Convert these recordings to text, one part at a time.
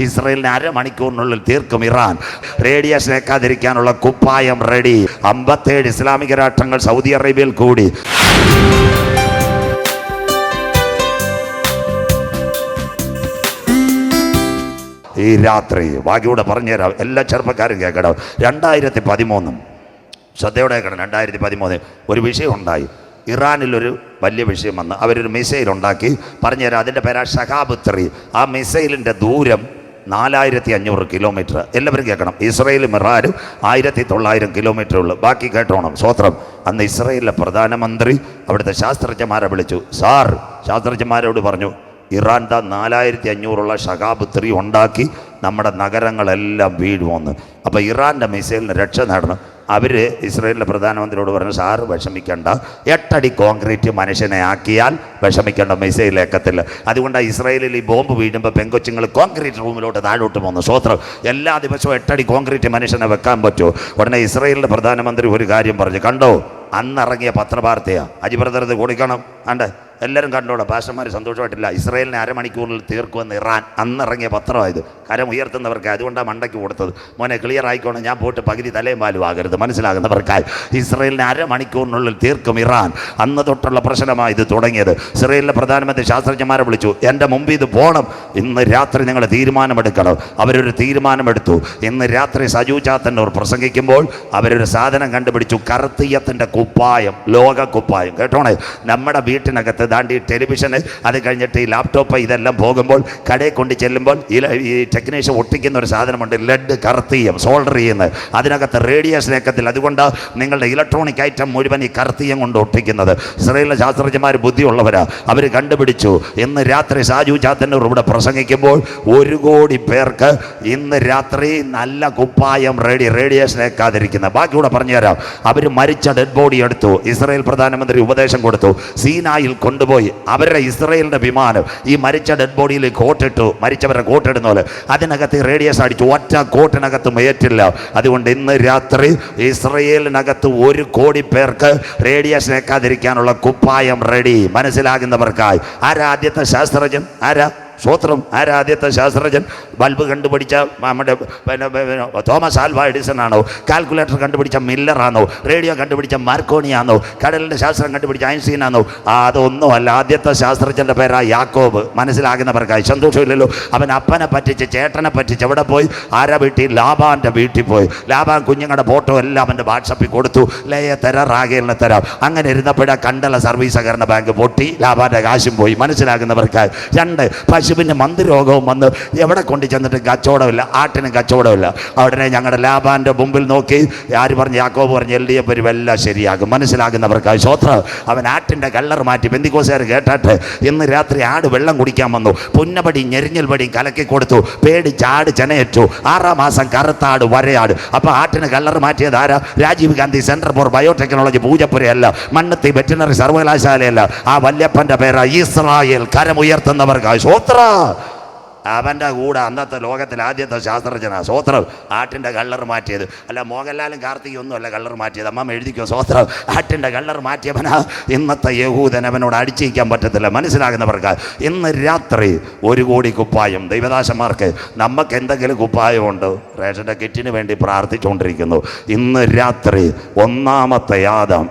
ഇസ്രയേലിനെ അരമണിക്കൂറിനുള്ളിൽ തീർക്കും ഇറാൻ. റേഡിയേഷൻ ഏൽക്കാതിരിക്കാനുള്ള കുപ്പായം റെഡി. 57 ഇസ്ലാമിക രാഷ്ട്രങ്ങൾ സൗദി അറേബ്യയിൽ കൂടി. ഈ രാത്രി ബാക്കിയൂടെ പറഞ്ഞുതരാം, എല്ലാ ചെറുപ്പക്കാരും കേൾക്കണം. 2013 ശ്രദ്ധയോടെ കേൾക്കണം. 2013 ഒരു വിഷയം ഉണ്ടായി. ഇറാനിലൊരു വലിയ വിഷയം വന്ന് അവരൊരു മിസൈൽ ഉണ്ടാക്കി. പറഞ്ഞുതരാം, അതിൻ്റെ പേരാ ഷഹാബ് 3. ആ മിസൈലിൻ്റെ ദൂരം 4500 കിലോമീറ്റർ. എല്ലാവരും കേൾക്കണം. ഇസ്രയേലും ഇറാനും 1900 കിലോമീറ്റർ ഉള്ളു. ബാക്കി കേട്ടോണം. സ്വോത്രം. അന്ന് ഇസ്രയേലിലെ പ്രധാനമന്ത്രി അവിടുത്തെ ശാസ്ത്രജ്ഞന്മാരെ വിളിച്ചു. സാർ, ശാസ്ത്രജ്ഞന്മാരോട് പറഞ്ഞു, ഇറാൻ 4500 ഷഹാബ് 3 ഉണ്ടാക്കി നമ്മുടെ നഗരങ്ങളെല്ലാം വീഴുമെന്ന്. അപ്പോൾ ഇറാൻ്റെ മിസൈലിന് രക്ഷ നേടണം. അവർ ഇസ്രയേലിലെ പ്രധാനമന്ത്രിയോട് പറഞ്ഞു, സാറ് വിഷമിക്കേണ്ട, 8 അടി കോൺക്രീറ്റ് മനുഷ്യനെ ആക്കിയാൽ വിഷമിക്കേണ്ട, മിസൈലേക്കത്തില്ല. അതുകൊണ്ടാണ് ഇസ്രയേലിൽ ഈ ബോംബ് വീഴുമ്പോൾ പെങ്കൊച്ചുങ്ങൾ കോൺക്രീറ്റ് റൂമിലോട്ട് താഴോട്ട് പോകുന്നു. സ്വോത്രം. എല്ലാ ദിവസവും 8 അടി കോൺക്രീറ്റ് മനുഷ്യനെ വെക്കാൻ പറ്റുമോ? ഉടനെ ഇസ്രയേലിൻ്റെ പ്രധാനമന്ത്രി ഒരു കാര്യം പറഞ്ഞു. കണ്ടോ, അന്നിറങ്ങിയ പത്രവാർത്തയാണ്. അജി ബ്രദർ ഇത് കൊടുക്കണം. ആണ്ട് എല്ലാവരും കണ്ടോളൂ. പാസ്റ്റർമാർ സന്തോഷമായിട്ടില്ല. ഇസ്രയേലിനെ അരമണിക്കൂറിൽ തീർക്കുമെന്ന് ഇറാൻ അന്നിറങ്ങിയ പത്രമായത്. കരം ഉയർത്തുന്നവർക്കായി. അതുകൊണ്ടാണ് മണ്ടയ്ക്ക് കൊടുത്തത്. മോനെ ക്ലിയർ ആയിക്കോണം, ഞാൻ പോയിട്ട് പകുതി തലയും പാലും ആകരുത്, മനസ്സിലാകുന്നവർക്കായി. ഇസ്രയേലിനെ അരമണിക്കൂറിനുള്ളിൽ തീർക്കും ഇറാൻ. അന്ന് തൊട്ടുള്ള പ്രശ്നമാണ് ഇത് തുടങ്ങിയത്. ഇസ്രയേലിലെ പ്രധാനമന്ത്രി ശാസ്ത്രജ്ഞന്മാരെ വിളിച്ചു. എൻ്റെ മുമ്പ് ഇത് പോകണം, ഇന്ന് രാത്രി നിങ്ങൾ തീരുമാനമെടുക്കണം. അവരൊരു തീരുമാനമെടുത്തു. ഇന്ന് രാത്രി സജു ചാത്തന്നൂർ പ്രസംഗിക്കുമ്പോൾ അവരൊരു സാധനം കണ്ടുപിടിച്ചു. കറുത്തീയത്തിൻ്റെ കുപ്പായം, ലോക കുപ്പായം. കേട്ടോണേ, നമ്മുടെ വീട്ടിനകത്ത് ദാണ്ടി ടെലിവിഷന്, അത് കഴിഞ്ഞിട്ട് ഈ ലാപ്ടോപ്പ്, ഇതെല്ലാം പോകുമ്പോൾ കടയിൽ കൊണ്ട് ചെല്ലുമ്പോൾ ഈ ടെക്നീഷ്യൻ ഒട്ടിക്കുന്ന ഒരു സാധനമുണ്ട്, ലെഡ് കറുത്തീയം, സോൾഡർ ചെയ്യുന്നത്. അതിനകത്ത് റേഡിയേഷൻ ഏക്കത്തില്ല. അതുകൊണ്ട് നിങ്ങളുടെ ഇലക്ട്രോണിക് ഐറ്റം മുഴുവൻ ഈ കറുത്തീയം കൊണ്ട് ഒട്ടിക്കുന്നത്. ഇസ്രയേലിലെ ശാസ്ത്രജ്ഞന്മാർ ബുദ്ധിയുള്ളവരാണ്. അവർ കണ്ടുപിടിച്ചു. ഇന്ന് രാത്രി സാജു ചാത്തന്നൂർ ഇവിടെ പ്രസംഗിക്കുമ്പോൾ 1 കോടി പേർക്ക് ഇന്ന് രാത്രി നല്ല കുപ്പായം റെഡി, റേഡിയേഷൻ ഏക്കാതിരിക്കുന്നത്. ബാക്കിയൂടെ പറഞ്ഞുതരാം. അവർ മരിച്ച ഡെഡ് ബോഡി എടുത്തു. ഇസ്രയേൽ പ്രധാനമന്ത്രി ഉപദേശം കൊടുത്തു. സീനായിൽ കൊണ്ടുപോയി അവരുടെ ഇസ്രയേലിൻ്റെ വിമാനം ഈ മരിച്ച ഡെഡ് ബോഡിയിൽ കോട്ടിട്ടു. മരിച്ചവരുടെ കോട്ടിടുന്ന പോലെ അതിനകത്ത് റേഡിയേഷൻ അടിച്ചു. ഒറ്റ കോട്ടിനകത്തും ഏറ്റില്ല. അതുകൊണ്ട് ഇന്ന് രാത്രി ഇസ്രയേലിനകത്ത് 1 കോടി പേർക്ക് റേഡിയേഷൻ ഏക്കാതിരിക്കാനുള്ള കുപ്പായം റെഡി. മനസ്സിലാകുന്നവർക്കായി. ആരാ ആദ്യത്തെ ശാസ്ത്രജ്ഞൻ? ആരാ? സ്വോത്രം. ആരാദ്യത്തെ ശാസ്ത്രജ്ഞൻ? ബൾബ് കണ്ടുപിടിച്ച നമ്മുടെ തോമസ് ആൽവ എഡിസൺ ആണോ? കാൽക്കുലേറ്റർ കണ്ടുപിടിച്ച മില്ലറാണോ? റേഡിയോ കണ്ടുപിടിച്ച മാർക്കോണിയാണോ? കടലിൻ്റെ ശാസ്ത്രം കണ്ടുപിടിച്ച ഐൻസ്റ്റീൻ ആണോ? അതൊന്നുമല്ല. ആദ്യത്തെ ശാസ്ത്രജ്ഞൻ്റെ പേരാ യാക്കോബ്. മനസ്സിലാകുന്നവർക്കായി. സന്തോഷമില്ലല്ലോ. അവൻ അപ്പനെ പറ്റിച്ച്, ചേട്ടനെ പറ്റിച്ച് എവിടെ പോയി? ആരാ വീട്ടിൽ? ലാബാൻ്റെ വീട്ടിൽ പോയി. ലാബാൻ കുഞ്ഞുങ്ങളുടെ ഫോട്ടോ എല്ലാം അവൻ്റെ വാട്സപ്പിൽ കൊടുത്തു. ലയെ തരാം, റാഗേലിനെ തരാം. അങ്ങനെ ഇരുന്നപ്പോഴാ കണ്ടല സർവീസ് സഹകരണ ബാങ്ക് പൊട്ടി, ലാബാൻ്റെ കാശും പോയി. മനസ്സിലാകുന്നവർക്കായി. 2 പശുവിൻ്റെ മന്ദരോഗവും വന്ന് എവിടെ കൊണ്ട് ചെന്നിട്ട് കച്ചവടമില്ല, ആട്ടിനും കച്ചവടമില്ല. ഉടനെ ഞങ്ങളുടെ ലാബാൻ്റെ മുമ്പിൽ നോക്കി ആര് പറഞ്ഞു? യാക്കോബ് പറഞ്ഞു, LDF എല്ലാം ശരിയാകും. മനസ്സിലാകുന്നവർക്കായി. സ്വോത്രം. അവൻ ആട്ടിൻ്റെ കള്ളർ മാറ്റി. പെന്തിക്കോസുകാർ കേട്ടാട്ട് ഇന്ന് രാത്രി ആട് വെള്ളം കുടിക്കാൻ വന്നു. പുന്നപടി ഞെരിഞ്ഞൽ പടിയും കലക്കി കൊടുത്തു. പേടിച്ചാട് ചെനയറ്റു. 6 മാസം കറുത്താട്, വരയാട്. അപ്പോൾ ആട്ടിന് കള്ളർ മാറ്റിയത് ആരാ? Rajiv Gandhi centre for biotechnology പൂജപ്പുരയല്ല, മണ്ണത്തി വെറ്റിനറി സർവകലാശാലയല്ല. ആ വല്യപ്പൻ്റെ പേരാ ഇസ്രായേൽ. കരമുയർത്തുന്നവർക്കായി. സ്വോത്ര. അവൻ്റെ കൂടെ അന്നത്തെ ലോകത്തിൽ ആദ്യത്തെ ശാസ്ത്രജ്ഞനാ. സ്വോത്രം. ആട്ടിൻ്റെ കള്ളർ മാറ്റിയത്. അല്ല, മോഹൻലാലും കാർത്തിക് ഒന്നുമല്ല കള്ളർ മാറ്റിയത്. അമ്മ എഴുതിക്കോ. സ്വോത്രം. ആട്ടിൻ്റെ കള്ളർ മാറ്റിയവനാ ഇന്നത്തെ യഹൂദൻ. അവനോട് അടിച്ചിരിക്കാൻ പറ്റത്തില്ല. മനസ്സിലാകുന്നവർക്ക് ഇന്ന് രാത്രി 1 കോടി കുപ്പായം. ദൈവദാസന്മാർക്ക് നമുക്ക് എന്തെങ്കിലും കുപ്പായമുണ്ട്? റേഷൻ്റെ കിറ്റിന് വേണ്ടി പ്രാർത്ഥിച്ചുകൊണ്ടിരിക്കുന്നു. ഇന്ന് രാത്രി 1-ാമത്തെ ആദം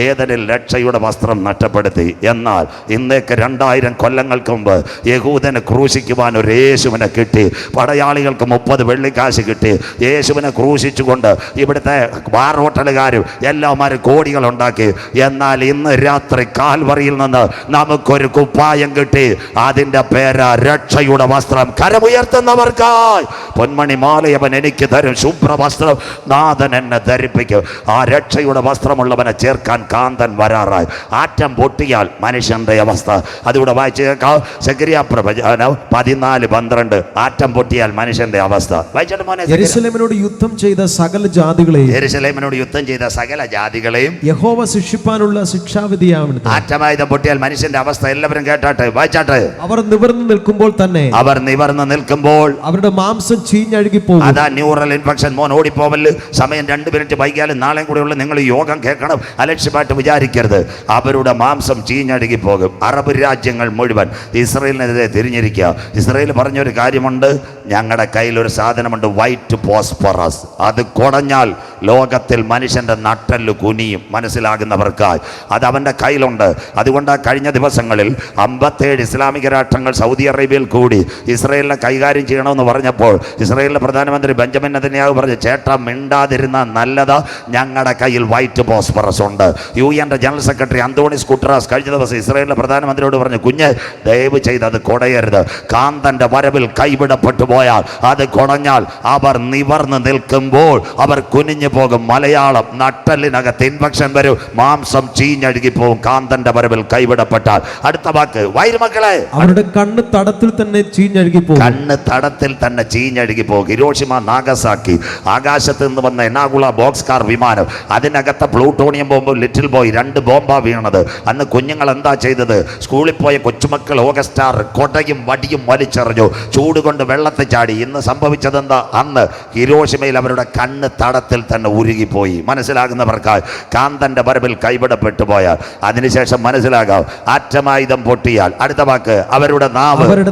ഏതനിൽ രക്ഷയുടെ വസ്ത്രം നഷ്ടപ്പെടുത്തി. എന്നാൽ ഇന്നേക്ക് 2000 കൊല്ലങ്ങൾക്ക് മുമ്പ് യഹൂദനെ ക്രൂശിക്കുവാൻ ഒരു യേശുവിനെ കിട്ടി. പടയാളികൾക്ക് 30 വെള്ളിക്കാശ് കിട്ടി. യേശുവിനെ ക്രൂശിച്ചുകൊണ്ട് ഇവിടുത്തെ ബാർ ഹോട്ടലുകാരും എല്ലാവരും കോടികൾ ഉണ്ടാക്കി. എന്നാൽ ഇന്ന് രാത്രി കാൽവറിയിൽ നിന്ന് നമുക്കൊരു കുപ്പായം കിട്ടി. അതിൻ്റെ പേര് രക്ഷയുടെ വസ്ത്രം. കരമുയർത്തുന്നവർക്കായി. പൊന്മണി മാലയവൻ എനിക്ക് തരും, ശുഭ്രവസ്ത്രം നാഥൻ എന്നെ ധരിപ്പിക്കും. ആ രക്ഷയുടെ വസ്ത്രമുള്ളവനെ ചേർക്കാൻ കാന്തൻ വരാറായി. ആറ്റം പൊട്ടിയാൽ മനുഷ്യൻ്റെ അവസ്ഥ. അതുകൂടെ വായിച്ച് കേൾക്കാം. സെഖരിയാ പ്രവചനം 14:12. ആറ്റം പൊട്ടിയാൽ മനുഷ്യന്റെ അവസ്ഥ. വായിച്ചിട്ട് മോനെ. യെരൂശലേമിനോട് യുദ്ധം ചെയ്ത സകല ജാതികളെയും, യെരൂശലേമിനോട് യുദ്ധം ചെയ്ത സകല ജാതികളെയും യഹോവ ശിക്ഷിപ്പാനുള്ള ശിക്ഷാവിധിയാവണം. ആറ്റമായുധം പൊട്ടിയാൽ മനുഷ്യന്റെ അവസ്ഥ. എല്ലാവരും കേട്ടാട്ടെ, വായിച്ചാട്ടെ. അവർ നിവർന്നു നിൽക്കുമ്പോൾ തന്നെ, അവർ നിവർന്നു നിൽക്കുമ്പോൾ അവരുടെ മാംസം ചീഞ്ഞഴുകി പോകും. അതാ ന്യൂറൽ ഇൻഫെക്ഷൻ. മോൻ ഓടിപ്പോവല്, സമയം 2 മിനിറ്റ് വൈകിയാലും നാളെയും കൂടെ ഉള്ള നിങ്ങൾ യോഗം കേൾക്കണം, അലക്ഷ്യമായിട്ട് വിചാരിക്കരുത്. അവരുടെ മാംസം ചീഞ്ഞഴുകി പോകും. അറബ് രാജ്യങ്ങൾ മുഴുവൻ ഇസ്രയേലിനെതിരെ തിരിഞ്ഞിരിക്കുക. ഇസ്രയേൽ പറഞ്ഞൊരു കാര്യമുണ്ട്, ഞങ്ങളുടെ കയ്യിൽ ഒരു സാധനമുണ്ട്, വൈറ്റ് ഫോസ്ഫറസ്. അത് കുടഞ്ഞാൽ ലോകത്തിൽ മനുഷ്യൻ്റെ നട്ടെല്ല് കുനിയും. മനസ്സിലാകുന്നവർക്കായി അത് അവൻ്റെ കയ്യിലുണ്ട്. അതുകൊണ്ട് കഴിഞ്ഞ ദിവസങ്ങളിൽ 57 ഇസ്ലാമിക രാഷ്ട്രങ്ങൾ സൗദി അറേബ്യയിൽ കൂടി ഇസ്രയേലിനെ കൈകാര്യം ചെയ്യണമെന്ന് പറഞ്ഞപ്പോൾ ഇസ്രയേലിലെ പ്രധാനമന്ത്രി ബെഞ്ചമിൻ നെതന്യാഹു പറഞ്ഞു, ചേട്ടാ മിണ്ടാതിരുന്ന നല്ലതാ, ഞങ്ങളുടെ കയ്യിൽ വൈറ്റ് ഫോസ്ഫറസ് ഉണ്ട്. UN general secretary Anthonis Guterres കഴിഞ്ഞ ദിവസം ഇസ്രയേലിലെ പ്രധാനമന്ത്രിയോട് പറഞ്ഞു, കുഞ്ഞ് ദയവ് ചെയ്ത് അത് കുടയരുത്. കാന്തൻ്റെ വരവിൽ കൈവിടപ്പെട്ടു പോയാൽ, അത് കുടഞ്ഞാൽ അവർ നിവർന്ന് നിൽക്കുമ്പോൾ അവർ കുനിഞ്ഞു പോകും. മലയാളം, നട്ടലിനകത്ത് ഇൻഫെക്ഷൻ വരും, മാംസം ചീഞ്ഞഴുകി പോകും കാന്തൻ്റെ വരവിൽ കൈവിടപ്പെട്ടാൽ. അടുത്ത വാക്ക്, വൈരുമക്കളെ, അവരുടെ കണ്ണ് തടത്തിൽ തന്നെ ചീഞ്ഞഴുകി പോകും. കണ്ണ് തടത്തിൽ തന്നെ ചീഞ്ഞഴുകി പോകും. ഹിരോഷിമ, നാഗസാക്കി, ആകാശത്ത് നിന്ന് വന്ന എനാഗുള ബോക്സ്കാർ വിമാനം, അതിനകത്ത് പ്ലൂട്ടോണിയം ബോംബ്, ലിറ്റിൽ ബോയ് 2 ബോംബാ വീണത്. അന്ന് കുഞ്ഞുങ്ങൾ എന്താ ചെയ്തത്? സ്കൂളിൽ പോയ കൊച്ചുമക്കൾ ഓഗസ്റ്റാർ കൊടയും വടിയും വലിച്ചെറിഞ്ഞു, ചൂട് കൊണ്ട് വെള്ളത്തിൽ ചാടി. ഇന്ന് സംഭവിച്ചതെന്താ? അന്ന് ഹിരോഷിമയിൽ അവരുടെ കണ്ണ് തടത്തിൽ തന്നെ ഉരുകിപ്പോയി. മനസ്സിലാകുന്നവർക്കായി കാന്തൻ്റെ വരവിൽ കൈവിടപ്പെട്ടു പോയാൽ അതിനുശേഷം മനസ്സിലാകാം, ആറ്റമായുധം പൊട്ടിയാൽ. അടുത്ത വാക്ക്, അവരുടെ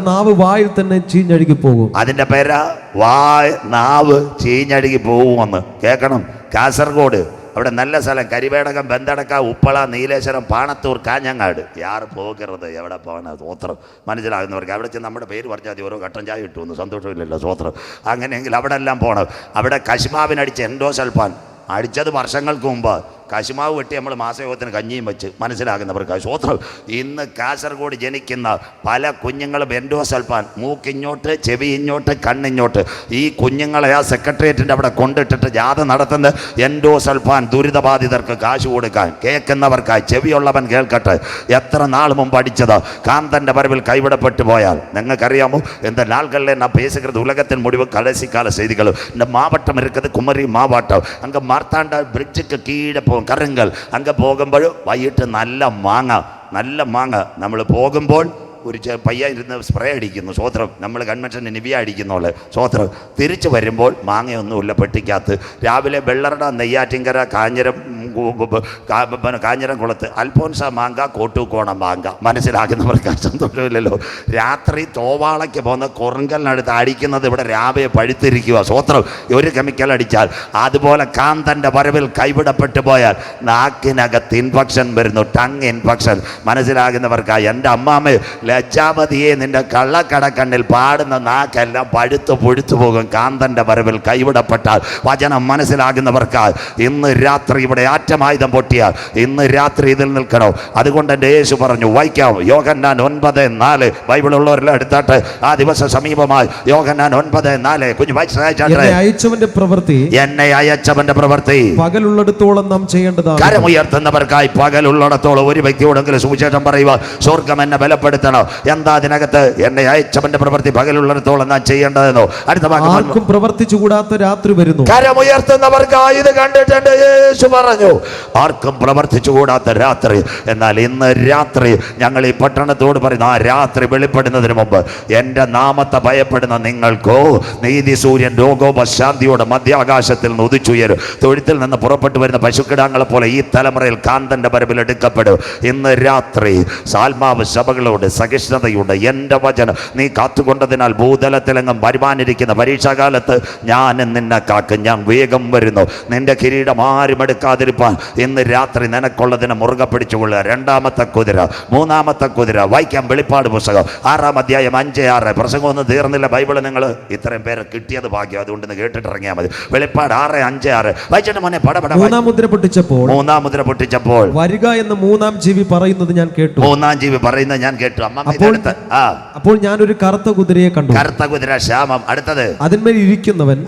നാവ് വായിൽ തന്നെ ചീഞ്ഞഴുകി പോകും. അതിൻ്റെ പേരാ നാവ് ചീഞ്ഞഴുകി പോകുമെന്ന് കേൾക്കണം. കാസർഗോഡ് അവിടെ നല്ല സ്ഥലം, കരിവേടകം, ബന്തടക്ക, ഉപ്പള, നീലേശ്വരം, പാണത്തൂർ, കാഞ്ഞങ്ങാട്. യാറ് പോകരുത്, എവിടെ പോകണം? സ്വോത്രം. മനസ്സിലാകുന്നവർക്ക് അവിടെ ചെന്ന് നമ്മുടെ പേര് പറഞ്ഞാൽ മതി, ഓരോ കട്ടൻ ചായ കിട്ടുമെന്ന്. സന്തോഷമില്ലല്ലോ, സ്വോത്രം. അങ്ങനെയെങ്കിൽ അവിടെ എല്ലാം പോകണം. അവിടെ കശുമാവിനടിച്ച് എൻഡോസൾഫാൻ അടിച്ചത് വർഷങ്ങൾക്ക് മുമ്പ്. കശുമാവ് വെട്ടി നമ്മൾ മാസയോഗത്തിന് കഞ്ഞിയും വെച്ച്. മനസ്സിലാകുന്നവർക്ക് സ്വോത്രം. ഇന്ന് കാസർഗോഡ് ജനിക്കുന്ന പല കുഞ്ഞുങ്ങളും എൻഡോസൾഫാൻ, മൂക്കിങ്ങോട്ട്, ചെവി ഇങ്ങോട്ട്, കണ്ണിങ്ങോട്ട്. ഈ കുഞ്ഞുങ്ങളെ ആ സെക്രട്ടേറിയറ്റിൻ്റെ അവിടെ കൊണ്ടിട്ടിട്ട് ജാഥ നടത്തുന്നത് എൻഡോസൾഫാൻ ദുരിതബാധിതർക്ക് കാശ് കൊടുക്കാൻ. കേൾക്കുന്നവർക്കായി, ചെവിയുള്ളവൻ കേൾക്കട്ടെ. എത്ര നാൾ മുമ്പ് അടിച്ചത്? കാന്തൻ്റെ വരവിൽ കൈവിടപ്പെട്ടു പോയാൽ നിങ്ങൾക്കറിയാമോ? இந்த நாள்களில் நான் பேசுகிறது உலகத்தின் முடிவு கடைசிக்கால செய்திகள். இந்த மாவட்டம் இருக்குது குமரி மாவட்டம். அங்கே மார்த்தாண்ட பிரிட்ஜுக்கு கீழே കറങ്ങൾ. അങ്ങ് പോകുമ്പോൾ വൈകിട്ട് നല്ല മാങ്ങ നമ്മൾ പോകുമ്പോൾ ഒരു പയ്യ ഇരുന്ന് സ്പ്രേ അടിക്കുന്നു. സ്വോത്രം. നമ്മൾ കൺവെൻഷന് നിവിയ അടിക്കുന്നുള്ളു. സ്വോത്രം. തിരിച്ചു വരുമ്പോൾ മാങ്ങയൊന്നുമില്ല പെട്ടിക്കകത്ത്. രാവിലെ വെള്ളറട, നെയ്യാറ്റിങ്കര, കാഞ്ഞിരം കുളത്ത് അൽഫോൻസ മാങ്ക, കോട്ടൂക്കോണം മാങ്ക. മനസ്സിലാക്കുന്നവർക്ക് സന്തോഷമില്ലല്ലോ. രാത്രി തോവാളയ്ക്ക് പോകുന്ന കുറുങ്കലിനടുത്ത് അടിക്കുന്നത് ഇവിടെ രാവിലെ പഴുത്തിരിക്കുക. സ്വോത്രം. ഒരു കെമിക്കൽ അടിച്ചാൽ അതുപോലെ കാന്തൻ്റെ വരവിൽ കൈവിടപ്പെട്ടു പോയാൽ നാക്കിനകത്ത് ഇൻഫെക്ഷൻ വരുന്നു, ടങ് ഇൻഫെക്ഷൻ. മനസ്സിലാകുന്നവർക്കായി എൻ്റെ അമ്മാമ്മ ലജ്ജാപതിയെ, നിന്റെ കള്ളക്കടക്കണ്ണിൽ പാടുന്ന നാക്കെല്ലാം പഴുത്തു പൊഴുത്തു പോകും കാന്തൻ്റെ വരവിൽ കൈവിടപ്പെട്ടാൽ. വചനം മനസ്സിലാകുന്നവർക്കായി ഇന്ന് രാത്രി ഇവിടെ ആറ്റമായുധം പൊട്ടിയാൽ ഇന്ന് രാത്രി ഇതിൽ നിൽക്കണോ? അതുകൊണ്ട് എൻ്റെ യേശു പറഞ്ഞു, വായിക്കാം. യോഹന്നാൻ 9:4. ബൈബിളുള്ളവരെല്ലാം എടുത്താട്ട്. ആ ദിവസം സമീപമായി. യോഹന്നാൻ 9:4. കുഞ്ഞു വായിച്ചാട്ടെ. എന്നെ അയച്ചവന്റെ പ്രവൃത്തി പകലുള്ളിടത്തോളം നാം ചെയ്യേണ്ടതാണ്. കരമുയർത്തുന്നവർക്കായി പകലുള്ളിടത്തോളം ഒരു വ്യക്തിയോടെങ്കിലും സുവിശേഷം പറയുക. സ്വർഗം എന്നെ ബലപ്പെടുത്തണം. എന്താ അതിനകത്ത്? എന്നെ അയച്ചവന്റെ പ്രവൃത്തി പകലുള്ളിടത്തോളം നാം ചെയ്യേണ്ടതെന്നോ? അടുത്ത ആർക്കും പ്രവർത്തിച്ചുകൂടാത്ത രാത്രി വരുന്നു. കരമുയർത്തുന്നവർക്കായി ഇത് കണ്ടിട്ടുണ്ട് യേശു പറഞ്ഞു. ആർക്കും പ്രവർത്തിച്ചുകൂടാത്ത രാത്രി. എന്നാൽ ഇന്ന് രാത്രി ഞങ്ങൾ ഈ പട്ടണത്തോട് പറയുന്ന ആ രാത്രി വെളിപ്പെടുന്നതിന് മുമ്പ് എൻ്റെ നാമത്തെ ഭയപ്പെടുന്ന നിങ്ങൾക്കോ നീതി സൂര്യൻ രോഗോപശാന്തിയോടെ മധ്യാകാശത്തിൽ നിന്ന് ഉദിച്ചുയരും. തൊഴുത്തിൽ നിന്ന് പുറപ്പെട്ടു വരുന്ന പശുക്കിടാങ്ങളെ പോലെ ഈ തലമുറയിൽ കാന്തൻ്റെ വരവിൽ എടുക്കപ്പെടും. ഇന്ന് രാത്രി സാൽമാവ് സഭകളോട് സഹിഷ്ണുതയുണ്ട്. എൻ്റെ വചനം നീ കാത്തുകൊണ്ടതിനാൽ ഭൂതലത്തിലെങ്ങും വരുവാനിരിക്കുന്ന പരീക്ഷാകാലത്ത് ഞാൻ നിന്നെ കാക്കും. ഞാൻ വേഗം വരുന്നു. നിന്റെ കിരീടം ആരും എടുക്കാതിരിപ്പാൻ ഇന്ന് രാത്രി നിനക്കുള്ളതിനെ മുറുകെ പിടിച്ചുകൊള്ളുക. 2ാമത്തെ കുതിര, 3ാമത്തെ കുതിര. വായിക്കാം വെളിപ്പാട് പുസ്തകം 6-ാം അധ്യായം 5-6. പ്രസംഗമൊന്നും തീർന്നില്ല. ബൈബിള് നിങ്ങൾ ഇത്രയും പേരെ കിട്ടിയത് ഭാഗ്യം. അതുകൊണ്ട് ഇന്ന് കേട്ടിട്ട് ഇറങ്ങിയാൽ മതി. വെളിപ്പാട് 6:5-6 വായിച്ചിട്ട് മോനെ പടപട. 3ാം മുദ്ര പൊട്ടിച്ചപ്പോൾ വരിക എന്ന് 3ാം ജീവി പറയുന്നത് ഞാൻ കേട്ടു. 3ാം ജീവി പറയുന്നത് ഞാൻ കേട്ടു. അപ്പോൾ ഞാൻ ഒരു കറുത്ത കുതിരയെ കണ്ടു. കറുത്ത കുതിര ക്ഷാമം. അടുത്തത്, അതിന്മേൽ ഇരിക്കുന്നവൻ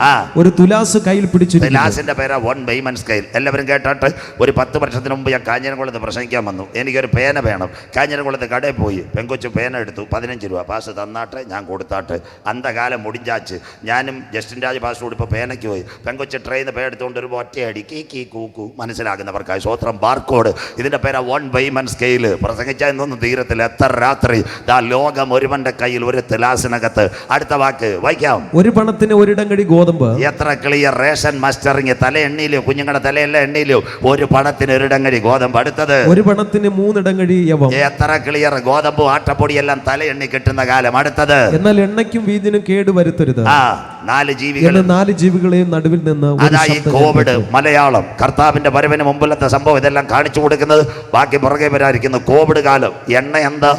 ഒരു തുലാസ് കയ്യിൽ പിടിച്ചു. തുലാസിന്റെ പേരാ 1 ബൈമൻ സ്കെയിൽ. എല്ലാവരും കേട്ടോട്ടെ. പറഞ്ഞിട്ട് ഒരു 10 വർഷത്തിന് മുമ്പ് ഞാൻ കാഞ്ഞിരംകുളത്ത് പ്രസംഗിക്കാൻ വന്നു. എനിക്കൊരു പേന വേണം. കാഞ്ഞിരംകുളത്ത് കടയിൽ പോയി പെങ്കൊച്ച് പേന എടുത്തു. 15 രൂപ. പാസ് തന്നാട്ടെ, ഞാൻ കൊടുത്താട്ടെ. അന്തകാലം മുടിഞ്ചാച്ച് ഞാനും ജസ്റ്റിൻ രാജ് പാസ്റ്റോട് ഇപ്പോൾ പേനയ്ക്ക് പോയി. പെങ്കൊച്ച് ട്രെയിൻ പേ എടുത്തുകൊണ്ട് ഒരു ഒറ്റയടി കീ കൂക്കു. മനസ്സിലാകുന്നവർക്കായി സ്വോത്രം. ബാർകോഡ്, ഇതിൻ്റെ പേരാ 1 ബൈമൻ സ്കെയില്. പ്രസംഗിച്ചാൽ ഇന്നൊന്നും തീരത്തില്ല. എത്ര രാത്രി ദാ ലോകം ഒരുവന്റെ കയ്യിൽ ഒരു തിലാസിനകത്ത്. അടുത്ത വാക്ക് വായിക്കാം. ഒരു പണത്തിന് ഒരിടങ്ങഴി ഗോതമ്പ്. എത്ര ക്ലിയർ. Ration mustering. തല എണ്ണയിലോ, കുഞ്ഞുങ്ങളുടെ തലയെല്ലാം എണ്ണയിലോ. ഒരു പണത്തിന് ഒരിടങ്ങഴി ഗോതമ്പ്. അടുത്തത് ഒരു പണത്തിന് 3 ഇടങ്ങഴി യവം. എത്ര ക്ലിയർ. ഗോതമ്പും ആട്ടപ്പൊടിയെല്ലാം തല എണ്ണി കിട്ടുന്ന കാലം. അടുത്തത് എന്നാൽ എണ്ണയ്ക്കും വീഞ്ഞിനും കേട് വരുത്തരുത്. 4 ജീവികൾ. 4 ജീവികളെയും നടുവിൽ നിന്ന് അതായി കോവിഡ്. മലയാളം കർത്താവിന്റെ വരവിന് മുമ്പിലത്തെ സംഭവം ഇതെല്ലാം കാണിച്ചു കൊടുക്കുന്നത്. ബാക്കി പുറകെ വരാതിരിക്കുന്നു. കോവിഡ് കാലം. എണ്ണ എന്താ?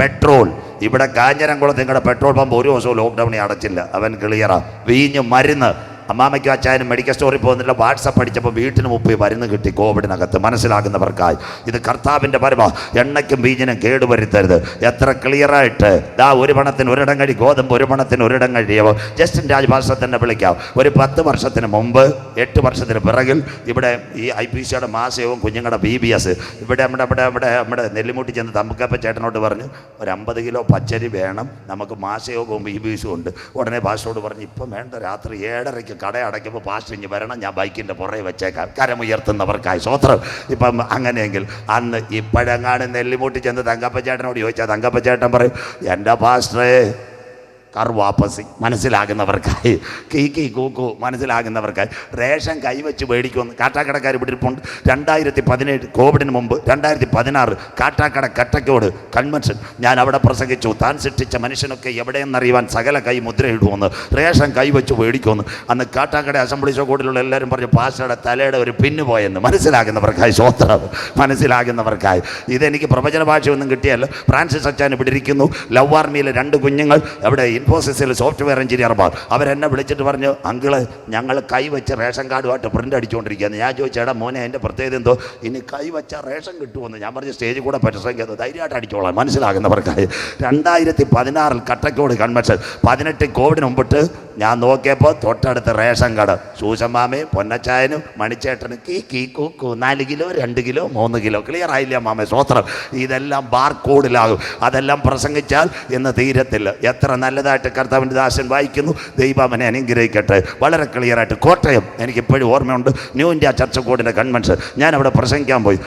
പെട്രോൾ. ഇവിടെ കാഞ്ഞിരംകുളത്ത് നിങ്ങളുടെ പെട്രോൾ പമ്പ് ഒരു ദിവസവും ലോക്ക്ഡൌണിൽ അടച്ചില്ല. അവൻ ക്ലിയറാ. വീഞ്ഞ്, മരുന്ന്. അമ്മാമയ്ക്കും അച്ചായനും മെഡിക്കൽ സ്റ്റോറിൽ പോകുന്നില്ല. വാട്സപ്പ് അടിച്ചപ്പോൾ വീട്ടിന് 30 മരുന്ന് കിട്ടി കോവിഡിനകത്ത്. മനസ്സിലാകുന്നവർക്കായി ഇത് കർത്താവിൻ്റെ വരവാ. എണ്ണയ്ക്കും വീഞ്ഞിനും കേടുവരുത്തരുത്. എത്ര ക്ലിയറായിട്ട് ദാ ഒരു പണത്തിന് ഒരിടങ്ങഴി ഗോതമ്പ്, ഒരു പണത്തിന് ഒരിടങ്ങഴിയോ. ജസ്റ്റിൻ രാജ് പാസ്റ്റർ തന്നെ വിളിക്കാം. ഒരു 10 വർഷത്തിന് മുമ്പ്, 8 വർഷത്തിന് പിറകിൽ ഇവിടെ ഈ IPCയുടെ മാസവും കുഞ്ഞുങ്ങളുടെ BBS ഇവിടെ നമ്മുടെ നെല്ലിമുട്ടി ചെന്ന് തമ്പുക്കപ്പ ചേട്ടനോട് പറഞ്ഞു, ഒരു 50 കിലോ പച്ചരി വേണം, നമുക്ക് മാസയോഗവും BBS ഉണ്ട്. ഉടനെ പാസ്റ്ററോട് പറഞ്ഞു, ഇപ്പം വേണ്ട, രാത്രി 7:30 കട അടയ്ക്കുമ്പോൾ പാസ്റ്റർ ഇഞ്ഞ് വരണം, ഞാൻ ബൈക്കിൻ്റെ പുറകെ വെച്ചേക്കാം. കരമുയർത്തുന്നവർക്കായി സ്വോത്രം. ഇപ്പം അങ്ങനെയെങ്കിൽ അന്ന് ഇപ്പോഴെങ്ങാണ് നെല്ലിമുട്ടി ചെന്ന് തങ്കപ്പച്ചേട്ടനോട് ചോദിച്ചാൽ തങ്കപ്പച്ചേട്ടൻ പറയും, എൻ്റെ പാസ്റ്ററേ കർവാപ്പസി. മനസ്സിലാകുന്നവർക്കായി കീ കൂക്കു. മനസ്സിലാകുന്നവർക്കായി റേഷൻ കൈവച്ച് മേടിക്കുമെന്ന് കാട്ടാക്കടക്കാർ ഇവിടെ ഇരിപ്പുണ്ട്. 2017 കോവിഡിന് മുമ്പ് 2016 കാട്ടാക്കട കട്ടക്കോട് കൺവെൻഷൻ ഞാൻ അവിടെ പ്രസംഗിച്ചു. താൻ സൃഷ്ടിച്ച മനുഷ്യനൊക്കെ എവിടെയെന്നറിയുവാൻ സകല കൈ മുദ്രയിടുമെന്ന്, റേഷൻ കൈവച്ച് മേടിക്കുമെന്ന്. അന്ന് കാട്ടാക്കട അസംബ്ലി ഷോക്കോടിലുള്ള എല്ലാവരും പറഞ്ഞു, പാസ്റ്ററുടെ തലയുടെ ഒരു പിന്ന് പോയെന്ന്. മനസ്സിലാകുന്നവർക്കായി സ്വോത്രം. മനസ്സിലാകുന്നവർക്കായി ഇതെനിക്ക് പ്രവചന ഭാഷയൊന്നും കിട്ടിയല്ല. ഫ്രാൻസിസ് അച്ചാൻ ഇവിടെ ഇരിക്കുന്നു. ലവ് ആർമിയിലെ 2 കുഞ്ഞുങ്ങൾ അവിടെ ഇൻഫോസിസിൽ സോഫ്റ്റ്വെയർ എഞ്ചിനീയർമാർ. അവരെന്നെ വിളിച്ചിട്ട് പറഞ്ഞു, അങ്കിള് ഞങ്ങൾ കൈവച്ച് റേഷൻ കാർഡുമായിട്ട് പ്രിൻ്റ് അടിച്ചുകൊണ്ടിരിക്കുകയാണ്. ഞാൻ ചോദിച്ചേടാ മോനെ, അതിൻ്റെ പ്രത്യേകത എന്തോ? ഇനി കൈവച്ച റേഷൻ കിട്ടുമെന്ന്. ഞാൻ പറഞ്ഞ് സ്റ്റേജിൽ കൂടെ പ്രസംഗിക്കുന്നത് ധൈര്യമായിട്ട് അടിച്ചോളാം. മനസ്സിലാകുന്നവർക്കായി 2016 കട്ടക്കോട് കൺവെൻഷൻ. 18 കോവിഡിന് മുമ്പിട്ട് ഞാൻ നോക്കിയപ്പോൾ തൊട്ടടുത്ത് റേഷൻ കട. സൂസമ്മാമയും പൊന്നച്ചായനും മണിച്ചേട്ടനും കീ കൂക്കു. 4 കിലോ 2 കിലോ 3 കിലോ. ക്ലിയർ ആയില്ല മാമേ? സ്വോത്രം. ഇതെല്ലാം ബാർകോഡിലാകും. അതെല്ലാം പ്രസംഗിച്ചാൽ ഇന്ന് തീരത്തില്ല. എത്ര നല്ലതായിട്ട് കർത്താവിൻ്റെ ദാസൻ വായിക്കുന്നു. ദൈവമനെ അനുഗ്രഹിക്കട്ടെ. വളരെ ക്ലിയറായിട്ട്. കോട്ടയം എനിക്കിപ്പോഴും ഓർമ്മയുണ്ട്. ന്യൂ ഇന്ത്യ ചർച്ച് കോഡിൻ്റെ കൺവെൻഷൻ. ഞാൻ അവിടെ പ്രസംഗിക്കാൻ പോയി.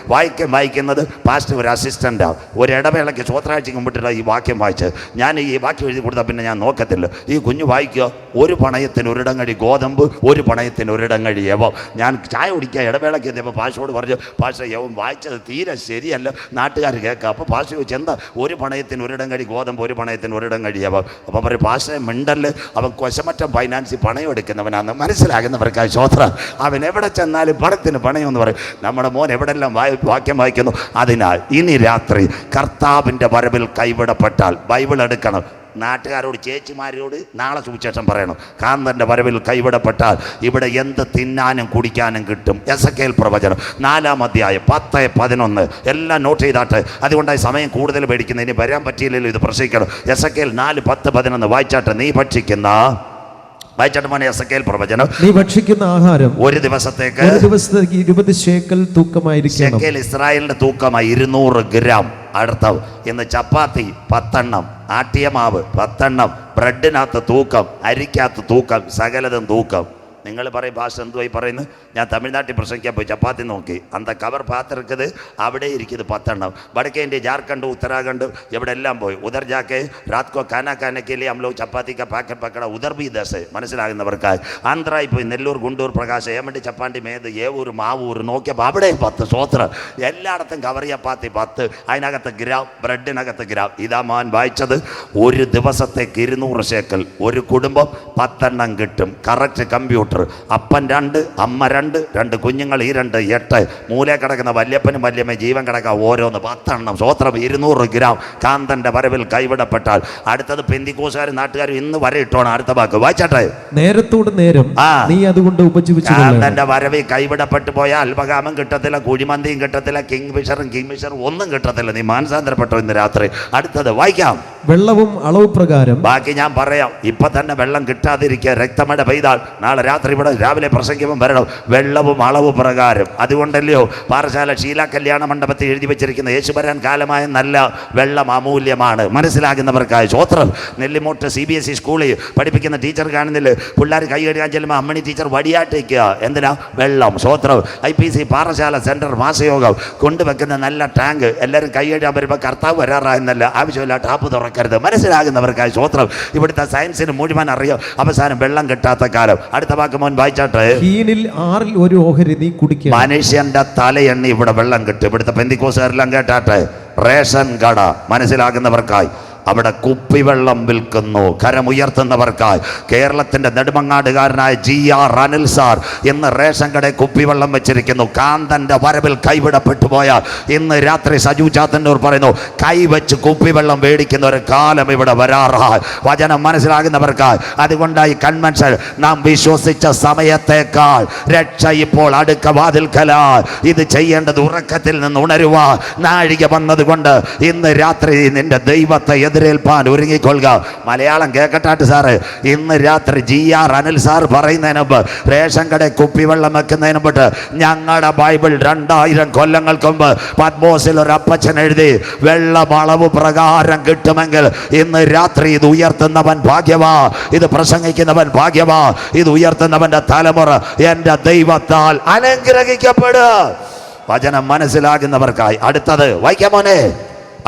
വായിക്കുന്നത് പാസ്റ്റർ ഒരു അസിസ്റ്റൻ്റാണ്. ഒരു ഇടവേളയ്ക്ക് സ്വോത്രാഴ്ചയ്ക്ക് മുമ്പിട്ടുള്ള ഈ വാക്യം വായിച്ച് ഞാൻ ഈ വാക്യം എഴുതി കൊടുത്താൽ പിന്നെ ഞാൻ നോക്കത്തില്ല. ഈ കുഞ്ഞു വായിക്കുക, ഒരു പണയത്തിന് ഒരിടങ്ങഴി ഗോതമ്പ്, ഒരു പണയത്തിന് ഒരിടങ്ങഴി യവം. ഞാൻ ചായ കുടിക്കുക ഇടവേളയ്ക്ക് എത്തിയപ്പോൾ പാസ്റ്ററോട് പറഞ്ഞു, പാസ്റ്റർ യവം വായിച്ചത് തീരെ ശരിയല്ല, നാട്ടുകാർ കേൾക്കുക. അപ്പോൾ പാസ്റ്റർ ചോദിച്ചു, എന്താ? ഒരു പണയത്തിന് ഒരിടങ്ങഴി ഗോതമ്പ്, ഒരു പണയത്തിന് ഒരിടങ്ങഴി യവം. അപ്പം പറയും, പാസ്റ്ററെ മിണ്ടല്, അവൻ കൊശമറ്റം ഫൈനാൻസിൽ പണയം എടുക്കുന്നവനാണെന്ന്. മനസ്സിലാകുന്നവർക്കായി സ്വോത്രം. അവൻ എവിടെ ചെന്നാലും പണത്തിന് പണയം എന്ന് പറയും. നമ്മുടെ മോൻ എവിടെല്ലാം വാക്യം വായിക്കുന്നു. അതിനാൽ ഇനി രാത്രി കർത്താവിൻ്റെ വരവിൽ കൈവിടപ്പെട്ടാൽ ബൈബിൾ എടുക്കണം. നാട്ടുകാരോട്, ചേച്ചിമാരോട് നാളെ സുവിശേഷം പറയണം. കാന്തൻ്റെ വരവിൽ കൈവിടപ്പെട്ടാൽ ഇവിടെ എന്ത് തിന്നാനും കുടിക്കാനും കിട്ടും. എസക്കേൽ പ്രവചനം 4-ാം അധ്യായം 10-11 എല്ലാം നോട്ട് ചെയ്താട്ടെ. അതുകൊണ്ടായി സമയം കൂടുതൽ മേടിക്കുന്നത്. ഇനി വരാൻ പറ്റിയില്ലല്ലോ, ഇത് പ്രസംഗിക്കണം. എസക്കേൽ 4:10-11 വായിച്ചാട്ടെ. നീ ഭക്ഷിക്കുന്ന വായിച്ചാട്ട് എസക്കേൽ പ്രവചനം. നീ ഭക്ഷിക്കുന്ന ആഹാരം ഒരു ദിവസത്തേക്ക് 20 ശേക്കൽ തൂക്കമായിരിക്കണം. ശേക്കൽ ഇസ്രായേലിന്റെ തൂക്കമായി 200 ഗ്രാം. അടുത്തത് ഇന്ന് ചപ്പാത്തി 10 എണ്ണം, ആട്ടിയ മാവ് 10 എണ്ണം, ബ്രെഡിനകത്ത് തൂക്കം, അരിക്കകത്ത് തൂക്കം, സകലതും തൂക്കം. നിങ്ങൾ പറയും, ഭാഷ എന്തുവായി പറയുന്നത്? ഞാൻ തമിഴ്നാട്ടിൽ പ്രസംഗിക്കാൻ പോയി. ചപ്പാത്തി നോക്കി, അന്ത കവർ പാത്തിരിക്കത് അവിടെ ഇരിക്കുന്നത് 10 എണ്ണം. വടക്കേ ഇന്ത്യ, ജാർഖണ്ഡ്, ഉത്തരാഖണ്ഡ് ഇവിടെ എല്ലാം പോയി. ഉദർ ജാക്കെ രാത് കോ खाना खाने के लिए हम लोग चपाती का पैकेट पकड़ा. उधर भी 10. മനസ്സിലാകുന്നവർക്കായി ആന്ധ്രയിൽ പോയി. നെല്ലൂർ, ഗുണ്ടൂർ, പ്രകാശ്, ഏമണ്ടി, ചപ്പാണ്ടി, മേത്, ഏവൂർ, മാവൂർ നോക്കിയപ്പോൾ അവിടെ 10. സ്വോത്രം. എല്ലായിടത്തും കവർ ചപ്പാത്തി 10. അതിനകത്ത് ഗ്രാം, ബ്രെഡിനകത്ത് ഗ്രാം. ഇതാ മോൻ വായിച്ചത്. ഒരു ദിവസത്തേക്ക് 200 ശേക്കൽ. ഒരു കുടുംബം 10 എണ്ണം കിട്ടും. Correct computer. അപ്പൻ 2, അമ്മ 2, 2 കുഞ്ഞുങ്ങൾ, ഈ 2 8. മൂലേ കിടക്കുന്ന വല്യപ്പനും വല്യമ്മ ജീവൻ കിടക്കുക ഓരോന്ന് 10 എണ്ണം. സ്വോത്രം. 200 ഗ്രാം. കാന്തന്റെ വരവിൽ കൈവിടപ്പെട്ടാൽ. അടുത്തത് പെന്തിക്കോസുകാരും നാട്ടുകാരും ഇന്ന് വരെ ഇട്ടോണം. അടുത്ത വാക്ക് വായിച്ചാട്ടെ. നേരത്തോട് നേരം നീ അതുകൊണ്ട് ഉപജീവിച്ചു. കാന്തന്റെ വരവിൽ കൈവിടപ്പെട്ടു പോയാൽ അൽപകാമം കിട്ടത്തില്ല, കുഴിമന്തിയും കിട്ടത്തില്ല, കിങ് ഫിഷറും ഒന്നും കിട്ടത്തില്ല. നീ മാനസാന്തരപ്പെട്ടോ ഇന്ന് രാത്രി. അടുത്തത് വായിക്കാം. വെള്ളവും അളവ് പ്രകാരം. ബാക്കി ഞാൻ പറയാം. ഇപ്പൊ തന്നെ വെള്ളം കിട്ടാതിരിക്കുക. രക്തമഴ പെയ്താൽ നാളെ രാത്രി രാത്രി ഇവിടെ രാവിലെ പ്രസംഗിക്കുമ്പോൾ വരണം, വെള്ളവും അളവ് പ്രകാരം. അതുകൊണ്ടല്ലയോ പാറശാല ഷീല കല്യാണ മണ്ഡപത്തിൽ എഴുതി വെച്ചിരിക്കുന്ന യേശു വരാൻ കാലമായ നല്ല വെള്ളം അമൂല്യമാണ്. മനസ്സിലാകുന്നവർക്കായി സ്വോത്രം. നെല്ലിമോട്ട് CBSE സ്കൂളിൽ പഠിപ്പിക്കുന്ന ടീച്ചർ കാണുന്നില്ല, പിള്ളേർ കൈ കഴുകാൻ ചെല്ലുമ്പോൾ അമ്മണി ടീച്ചർ വടിയാട്ടേക്കുക. എന്തിനാ? വെള്ളം. സ്വോത്രം. IPC പാറശാല സെൻറ്റർ മാസയോഗം കൊണ്ടുവെക്കുന്ന നല്ല ടാങ്ക്. എല്ലാവരും കൈ കഴുകാൻ വരുമ്പോൾ കർത്താവ് വരാറായെന്നല്ല, ആവശ്യമില്ല ടാപ്പ് തുറക്കരുത്. മനസ്സിലാകുന്നവർക്കായി സ്വോത്രം. ഇവിടുത്തെ സയൻസിന് മുഴുവൻ അറിയാം, അവസാനം വെള്ളം കിട്ടാത്ത കാലം. അടുത്ത വാക്ക് മോൻ വായിച്ചാട്ടെ. ഹീനിൽ 6 ഒരു ഓഹരി നീ കുടിക്കുക. മനുഷ്യന്റെ തലയെണ്ണി ഇവിടെ വെള്ളം കിട്ടും. ഇവിടുത്തെ പെന്തിക്കോസുകാരെല്ലാം കേട്ടാട്ടെ. റേഷൻ കട. മനസ്സിലാകുന്നവർക്കായി അവിടെ കുപ്പിവെള്ളം വിൽക്കുന്നു. കരമുയർത്തുന്നവർക്കായി കേരളത്തിന്റെ നെടുമങ്ങാടുകാരനായ GR അനിൽ സാർ ഇന്ന് റേഷൻ കടയിൽ കുപ്പിവെള്ളം വെച്ചിരിക്കുന്നു. കാന്തന്റെ വരവിൽ കൈവിടപ്പെട്ടു പോയാൽ ഇന്ന് രാത്രി സജു ചാത്തന്നൂർ പറയുന്നു, കൈവച്ച് കുപ്പിവെള്ളം മേടിക്കുന്ന ഒരു കാലം ഇവിടെ വരാറായി. വചനം മനസ്സിലാകുന്നവർക്കായി അതുകൊണ്ടായി കൺവെൻഷൻ നാം വിശ്വസിച്ച സമയത്തേക്കാൾ രക്ഷ ഇപ്പോൾ അടുക്ക വാതിൽക്കലായി. ഇത് ചെയ്യേണ്ടത് ഉറക്കത്തിൽ നിന്ന് ഉണരുവാൻ നാഴിക വന്നതുകൊണ്ട് ഇന്ന് രാത്രി നിന്റെ ദൈവത്തെ എതിരേൽപ്പാൻ ഒരുങ്ങിക്കൊള്ളുക. മലയാളം കേൾക്കട്ടാട്ട് സാറ്. ഇന്ന് രാത്രി GR അനിൽ സാർ പറയുന്നതിന് മുമ്പ്, റേഷൻ കട കുപ്പിവെള്ളം വെക്കുന്നതിന് മുമ്പ്, ഞങ്ങളുടെ ബൈബിൾ 2000 കൊല്ലങ്ങൾക്ക് മുമ്പ് പത്മോസിൽ ഒരു അപ്പച്ചൻ എഴുതി, വെള്ളം അളവ് പ്രകാരം കിട്ടുമെങ്കിൽ ഇന്ന് രാത്രി ഇത് ഉയർത്തുന്നവൻ ഭാഗ്യവാ, ഇത് പ്രസംഗിക്കുന്നവൻ ഭാഗ്യവാ, ഇത് ഉയർത്തുന്നവന്റെ തലമുറ എൻ്റെ ദൈവത്താൽ അനുഗ്രഹിക്കപ്പെടുക. വചനം മനസ്സിലാകുന്നവർക്കായി അടുത്തത് വായിക്കാമോനെ.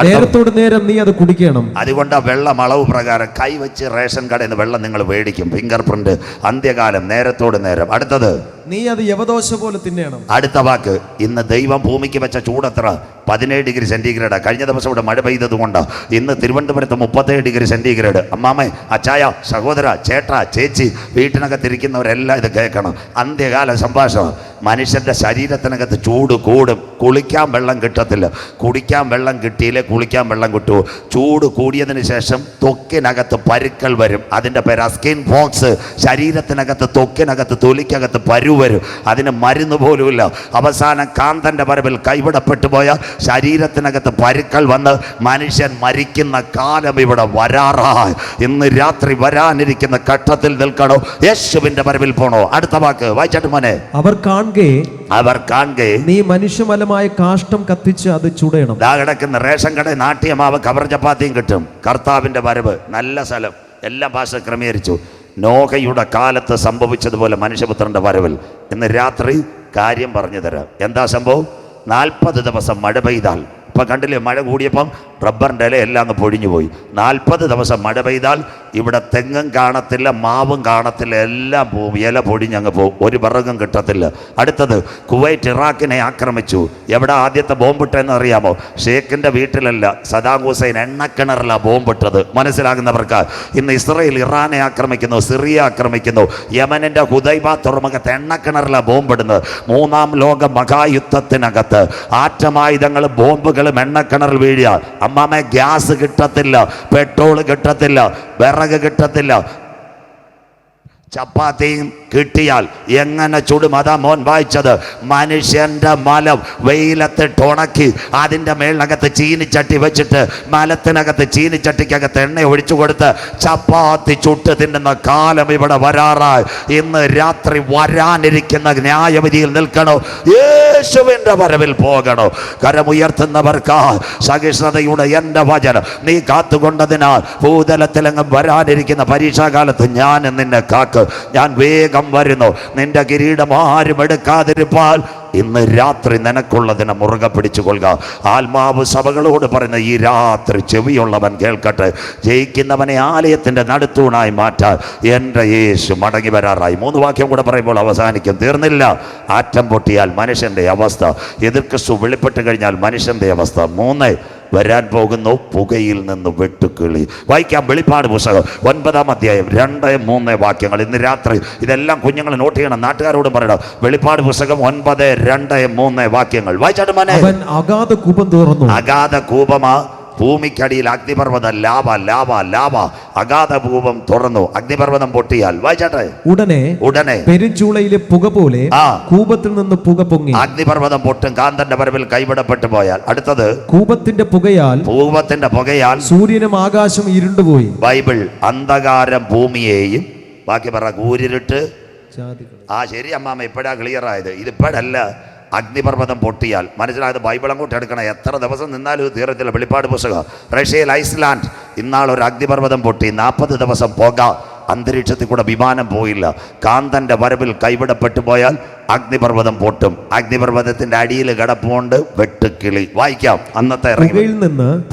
നേരത്തോട് നേരം നീ അത് കുടിക്കണം. അതുകൊണ്ട് വെള്ളം അളവ് പ്രകാരം കൈവച്ച് റേഷൻ കടയിൽ നിന്ന് വെള്ളം നിങ്ങൾ മേടിക്കും. Finger print. അന്ത്യകാലം. നേരത്തോട് നേരം. അടുത്തത് നീ അത് യവദോശ പോലെ തിന്നണം. അടുത്ത വാക്ക്. ഇന്ന് ദൈവം ഭൂമിക്ക് വെച്ച ചൂടത്ര 17 ഡിഗ്രി സെന്റിഗ്രേഡ്. കഴിഞ്ഞ ദിവസം ഇവിടെ മഴ പെയ്തത് കൊണ്ട് ഇന്ന് തിരുവനന്തപുരത്ത് 37 ഡിഗ്രി സെന്റിഗ്രേഡ്. അമ്മാമ്മ, അച്ചായ, സഹോദര, ചേട്ടാ, ചേച്ചി, വീട്ടിനകത്തിരിക്കുന്നവരെല്ലാം ഇത് കേൾക്കണം. അന്ത്യകാല സംഭാഷണം. മനുഷ്യന്റെ ശരീരത്തിനകത്ത് ചൂട് കൂടും. കുളിക്കാൻ വെള്ളം കിട്ടത്തില്ല. കുടിക്കാൻ വെള്ളം കിട്ടിയില്ലേ കുളിക്കാൻ വെള്ളം കിട്ടുമോ? ചൂട് കൂടിയതിന് ശേഷം ത്വക്കിനകത്ത് പരുക്കൾ വരും. അതിൻ്റെ പേര് സ്കിൻ പോക്സ്. ശരീരത്തിനകത്ത് ത്വക്കിനകത്ത് തൊലിക്കകത്ത് പരു വരും. അതിന് മരുന്ന് പോലുമില്ല. അവസാനം കാന്തന്റെ വരവിൽ കൈവിടപ്പെട്ടു പോയ ശരീരത്തിനകത്ത് പരുക്കൾ വന്ന് മനുഷ്യൻ മരിക്കുന്ന കാലം ഇവിടെ വരാറായി. ഇന്ന് രാത്രി വരാനിരിക്കുന്ന ഘട്ടത്തിൽ നിൽക്കണോ? യേശുവിന്റെ വരവിൽ പോണോ? അടുത്ത വാക്ക് വായിച്ചാട്ട് മോനെ. അവർ കാണുകേ നീ മനുഷ്യമലമായ കാഷ്ടം കത്തിച്ച് അത് ചുടയണം. കിടക്കുന്ന റേഷൻ കട നാട്യമാവ് കവർ ചപ്പാത്തിയും കിട്ടും. കർത്താവിന്റെ വരവ്. നല്ല സ്ഥലം. എല്ലാ ഭാഷ ക്രമീകരിച്ചു. നോഹയുടെ കാലത്ത് സംഭവിച്ചതുപോലെ മനുഷ്യപുത്രന്റെ വരവിൽ ഇന്ന് രാത്രി കാര്യം പറഞ്ഞു തരാം. എന്താ സംഭവം? 40 ദിവസം മഴ പെയ്താൽ, ഇപ്പം കണ്ടില്ലേ മഴ കൂടിയപ്പം റബ്ബറിൻ്റെ ഇല എല്ലാം അങ്ങ് പൊഴിഞ്ഞു പോയി. 40 ദിവസം മഴ പെയ്താൽ ഇവിടെ തെങ്ങും കാണത്തില്ല, മാവും കാണത്തില്ല, എല്ലാം പോവും. ഇല പൊഴിഞ്ഞങ്ങ് പോവും. ഒരു വിറകും കിട്ടത്തില്ല. അടുത്തത് കുവൈറ്റ് ഇറാഖിനെ ആക്രമിച്ചു. എവിടെ ആദ്യത്തെ ബോംബിട്ടെന്ന് അറിയാമോ? ഷേഖിൻ്റെ വീട്ടിലല്ല, സദാം ഹുസൈൻ എണ്ണക്കിണറിലാണ് ബോംബിട്ടത്. മനസ്സിലാകുന്നവർക്ക് ഇന്ന് ഇസ്രയേൽ ഇറാനെ ആക്രമിക്കുന്നു, സിറിയ ആക്രമിക്കുന്നു. യമനിൻ്റെ ഹുദൈബ തുറമുഖത്ത് എണ്ണക്കിണറിലാണ് ബോംബിടുന്നത്. 3ാം ലോക മഹായുദ്ധത്തിനകത്ത് ആറ്റമായുധങ്ങളും ബോംബുകളും എണ്ണക്കിണറിൽ വീഴുക. അമ്മാമ, ഗ്യാസ് കിട്ടത്തില്ല, പെട്രോൾ കിട്ടത്തില്ല, വിറക് കിട്ടത്തില്ല. ചപ്പാത്തിയും കിട്ടിയാൽ എങ്ങനെ ചുടും? അതാ മോൻ വായിച്ചത്. മനുഷ്യന്റെ മലം വെയിലത്തിട്ട് ഉണക്കി അതിൻ്റെ മേളിനകത്ത് ചീനിച്ചട്ടി വെച്ചിട്ട് മലത്തിനകത്ത് ചീനിച്ചട്ടിക്കകത്ത് എണ്ണ ഒഴിച്ചു കൊടുത്ത് ചപ്പാത്തി ചുട്ട് തിന്നുന്ന കാലം ഇവിടെ വരാറായി. ഇന്ന് രാത്രി വരാനിരിക്കുന്ന ന്യായവിധിയിൽ നിൽക്കണോ? യേശുവിൻ്റെ വരവിൽ പോകണോ? കരമുയർത്തുന്നവർക്ക് സഹിഷ്ണുതയുടെ എൻ്റെ വചനം നീ കാത്തുകൊണ്ടതിനാൽ ഭൂതലത്തിലെങ്ങും വരാനിരിക്കുന്ന പരീക്ഷാകാലത്ത് ഞാൻ നിന്നെ കാക്കും. ഞാൻ വേഗം വരുന്നു. നിന്റെ കിരീടം ആരും എടുക്കാതിരുപ്പാൽ ഇന്ന് രാത്രി നിനക്കുള്ളതിനെ മുറുകെ പിടിച്ചു കൊള്ളുക. ആത്മാവ് സഭകളോട് പറയുന്ന ഈ രാത്രി ചെവിയുള്ളവൻ കേൾക്കട്ടെ. ജയിക്കുന്നവനെ ആലയത്തിൻ്റെ നടുത്തൂണായി മാറ്റാൻ എൻ്റെ യേശു മടങ്ങി വരാറായി. 3 വാക്യം കൂടെ പറയുമ്പോൾ അവസാനിക്കും. തീർന്നില്ല. ആറ്റം പൊട്ടിയാൽ മനുഷ്യൻ്റെ അവസ്ഥ, എതിർക്രിസ്തു വെളിപ്പെട്ട് കഴിഞ്ഞാൽ മനുഷ്യൻ്റെ അവസ്ഥ. 3 വരാൻ പോകുന്നു പുകയിൽ നിന്ന് വെട്ടുക്കിളി. വായിക്കാം വെളിപ്പാട് പുസ്തകം 9-ാം അധ്യായം 2-3 വാക്യങ്ങൾ. ഇന്ന് രാത്രി ഇതെല്ലാം കുഞ്ഞുങ്ങൾ നോട്ട് ചെയ്യണം, നാട്ടുകാരോട് പറയണം. വെളിപ്പാട് പുസ്തകം 9-2-3 വാക്യങ്ങൾ വായിച്ചാട്ട് മോനെ. അവൻ അഗാധ കൂപം തുറന്നു. അഗാധ കൂപമാ. ഭൂമിക്കടിയിൽ അഗ്നിപർവ്വതം ലാവ ലാവ ലാവ. അഗാധ കൂപം തുറന്നു. അഗ്നിപർവ്വതം പൊട്ടിയാൽ വായിച്ചാട്ടെ. ഉടനെ പെരുഞ്ചൂളയിലെ പുക പോലെ കൂപത്തിൽ നിന്ന് പുക പൊങ്ങി. അഗ്നിപർവ്വതം പൊട്ടും. കാന്തന്റെ വരവിൽ കൈവിടപ്പെട്ടു പോയാൽ. അടുത്തത് കൂപത്തിന്റെ പുകയാൽ സൂര്യനും ആകാശം ഇരുണ്ടുപോയി. ബൈബിൾ അന്ധകാരം ഭൂമിയെയും, ബാക്കി പറ, കൂരിരുട്ട് ശരി അമ്മാമ്മ, ഇപ്പോഴാ ക്ലിയർ ആയത്. ഇതിപ്പോഴല്ല, അഗ്നിപർവ്വതം പൊട്ടിയാൽ മനസ്സിലായത്. ബൈബിൾ അങ്ങോട്ട് എടുക്കണം. എത്ര ദിവസം നിന്നാലും ഇത് തീരത്തില്ല. വെളിപ്പാട് പുസ്തകം. റഷ്യയിൽ ഐസ്ലാൻഡ് ഇന്നാളൊരു അഗ്നിപർവ്വതം പൊട്ടി. 40 ദിവസം പോകാം. അന്തരീക്ഷത്തിൽ കൂടെ വിമാനം പോയില്ല. കാന്തൻ്റെ വരവിൽ കൈവിടപ്പെട്ടു പോയാൽ അഗ്നിപർവ്വതം പൊട്ടും. അഗ്നിപർവ്വതത്തിന്റെ അടിയിൽ കിടപ്പുകൊണ്ട് വെട്ടുക്കിളി. വായിക്കാം. അന്നത്തെ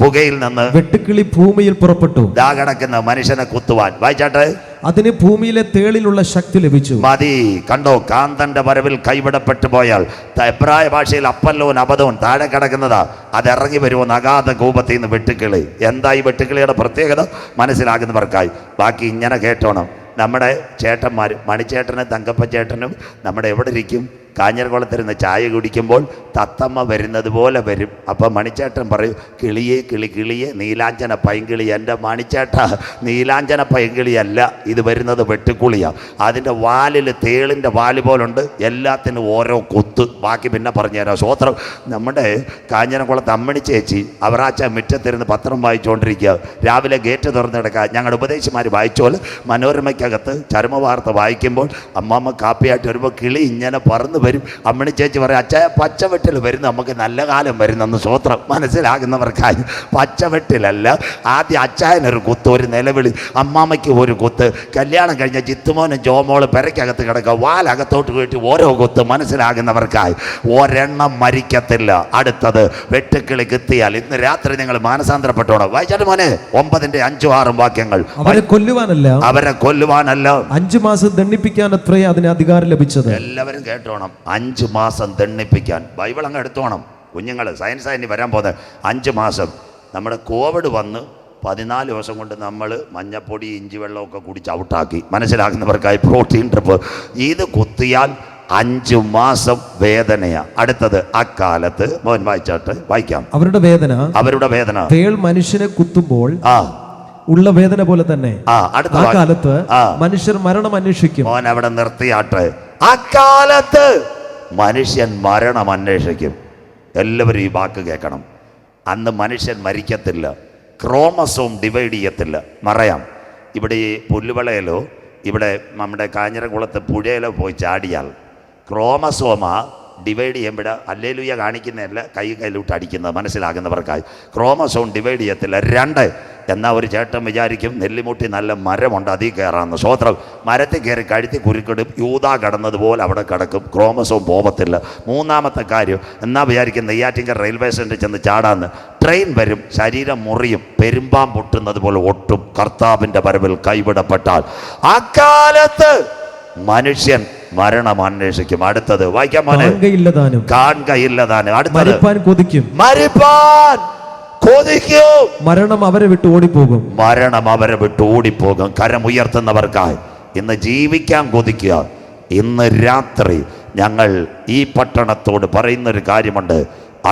പുകയിൽ നിന്ന് വെട്ടുക്കിളി ഭൂമിയിൽ പുറപ്പെട്ടു. ദാ കിടക്കുന്ന മനുഷ്യനെ കുത്തുവാൻ. വായിച്ചാട്ടെ. അതിന് ഭൂമിയിലെ തേളിലുള്ള ശക്തി ലഭിച്ചു. മതി. കണ്ടോ, കാന്തന്റെ വരവിൽ കൈവിടപ്പെട്ടു പോയാൽ എബ്രായ ഭാഷയിൽ അപ്പല്ലോൻ അബദോൻ താഴെ കിടക്കുന്നതാ. അത് ഇറങ്ങി വരുമോ അഗാധ കൂപത്തിൽ നിന്ന് വെട്ടുക്കിളി. എന്താ ഈ വെട്ടുക്കിളിയുടെ പ്രത്യേകത മനസ്സിലാകുന്നവർക്കായി ബാക്കി ഇങ്ങനെ കേട്ടോണം. നമ്മുടെ ചേട്ടന്മാർ, മണിച്ചേട്ടനും തങ്കപ്പ ചേട്ടനും നമ്മുടെ എവിടെ ഇരിക്കും? കാഞ്ഞിരക്കുളത്തിരുന്ന് ചായ കുടിക്കുമ്പോൾ തത്തമ്മ വരുന്നത് പോലെ വരും. അപ്പം മണിച്ചേട്ടൻ പറയും, കിളിയെ കിളി കിളിയെ നീലാഞ്ചന പൈങ്കിളി. എൻ്റെ മണിച്ചേട്ട, നീലാഞ്ചന പൈങ്കിളിയല്ല, ഇത് വരുന്നത് വെട്ടുക്കുളിയാണ്. അതിൻ്റെ വാലിൽ തേളിൻ്റെ വാല് പോലുണ്ട്. എല്ലാത്തിനും ഓരോ കുത്ത്. ബാക്കി പിന്നെ പറഞ്ഞുതരാം. സ്വോത്രം. നമ്മുടെ കാഞ്ഞിരക്കുളത്ത് അമ്മണി ചേച്ചി അവറാച്ച മുറ്റത്തിരുന്ന് പത്രം വായിച്ചുകൊണ്ടിരിക്കുക. രാവിലെ ഗേറ്റ് തുറന്ന് കിടക്കുക. ഞങ്ങളുടെ ഉപദേശിമാർ വായിച്ചോല് മനോരമയ്ക്കകത്ത് ചരമവാർത്ത വായിക്കുമ്പോൾ അമ്മമ്മ കാപ്പിയായിട്ട് വരുമ്പോൾ കിളി ഇങ്ങനെ പറന്ന് വരും. അമ്മണി ചേച്ചി പറയും, അച്ചായ പച്ചവെട്ടിൽ വരുന്ന നമുക്ക് നല്ല കാലം വരുന്നെന്ന്. സ്വോത്രം. മനസ്സിലാകുന്നവർക്കായി പച്ചവെട്ടിലല്ല. ആദ്യം അച്ചായനൊരു കുത്ത്, ഒരു നിലവിളി. അമ്മാമ്മയ്ക്ക് ഒരു കുത്ത്. കല്യാണം കഴിഞ്ഞ ജിത്തുമോനും ജോമോള് പെരയ്ക്കകത്ത് കിടക്കുക. വാലകത്തോട്ട് പോയിട്ട് ഓരോ കുത്ത്. മനസ്സിലാകുന്നവർക്കായി ഒരെണ്ണം മരിക്കത്തില്ല. അടുത്തത് വെട്ടുക്കിളി കിത്തിയാൽ ഇന്ന് രാത്രി നിങ്ങൾ മാനസാന്തരപ്പെട്ടോണം. വായിച്ചാട്ട് മോനെ 9-ന്റെ 5-6 വാക്യങ്ങൾ. അവരെ കൊല്ലുവാനല്ല 5 മാസം ദണ്ഡിപ്പിക്കാൻ അതിന് അധികാരം ലഭിച്ചത്. എല്ലാവരും കേട്ടോണം. 5 മാസം ദണ്ഡിപ്പിക്കാൻ. ബൈബിൾ അങ്ങ് എടുത്തോണം കുഞ്ഞുങ്ങൾ. സയൻസായി വരാൻ പോകുന്നത് 5 മാസം. നമ്മുടെ കോവിഡ് വന്ന് 14 ദിവസം കൊണ്ട് നമ്മൾ മഞ്ഞപ്പൊടി ഇഞ്ചി വെള്ളമൊക്കെ കുടിച്ച് ഔട്ടാക്കി. മനസ്സിലാക്കുന്നവർക്കായി പ്രോട്ടീൻ ട്രിപ്പ്. ഇത് കുത്തിയാൽ 5 മാസം വേദനയാണ്. അടുത്തത് അക്കാലത്ത്. മോൻ വായിച്ചാട്ട്. വായിക്കാം. അവരുടെ വേദന തേൾ മനുഷ്യനെ കുത്തുമ്പോൾ ഉള്ള വേദന പോലെ തന്നെ അടുത്ത കാലത്ത് മനുഷ്യർ മരണം അന്വേഷിക്കും. മോൻ അവിടെ നിർത്തിയാട്ടെ. അക്കാലത്ത് മനുഷ്യൻ മരണം അന്വേഷിക്കും. എല്ലാവരും ഈ വാക്ക് കേൾക്കണം. അന്ന് മനുഷ്യൻ മരിക്കത്തില്ല. ക്രോമസോം ഡിവൈഡ് ചെയ്യത്തില്ല. മറയാം. ഇവിടെ ഈ പുല്ലുവളയിലോ ഇവിടെ നമ്മുടെ കാഞ്ഞിരക്കുളത്ത് പുഴയിലോ പോയി ചാടിയാൽ ക്രോമസോമാ ഡിവൈഡ് ചെയ്യുമ്പോൾ ഹല്ലേലൂയ കാണിക്കുന്നതല്ല, കൈയിലോട്ട് അടിക്കുന്നത്. മനസ്സിലാകുന്നവർക്കായി ക്രോമസോം ഡിവൈഡ് ചെയ്യത്തില്ല. 2. എന്നാൽ ഒരു ചേട്ടൻ വിചാരിക്കും നെല്ലിമുട്ടി നല്ല മരമുണ്ട്, അതിൽ കയറാമെന്ന്. സ്വോത്രം. മരത്തിൽ കയറി കഴുത്തി കുരുക്കിടും. യൂദാ കടന്നതുപോലെ അവിടെ കിടക്കും. ക്രോമസോം പോകത്തില്ല. 3-ാമത്തെ കാര്യം, എന്നാ വിചാരിക്കും നെയ്യാറ്റിൻകര റെയിൽവേ സ്റ്റേഷനിൽ ചെന്ന് ചാടാന്ന്. ട്രെയിൻ വരും, ശരീരം മുറിയും, പെരുമ്പാൻ പൊട്ടുന്നത് പോലെ ഒട്ടും. കർത്താവിൻ്റെ വരവിൽ കൈവിടപ്പെട്ടാൽ അക്കാലത്ത് മനുഷ്യൻ മരണം അന്വേഷിക്കും. അടുത്തത് വായിക്കാൻ മോനെ. കാണുകയില്ലതാനും. അടുത്തത് മരിപ്പാൻ കൊതിക്കും. മരണം അവരെ വിട്ട് ഓടിപ്പോകും. കരമുയർത്തുന്നവർക്കായി ഇന്ന് ജീവിക്കാൻ കൊതിക്കുക. ഇന്ന് രാത്രി ഞങ്ങൾ ഈ പട്ടണത്തോട് പറയുന്നൊരു കാര്യമുണ്ട്.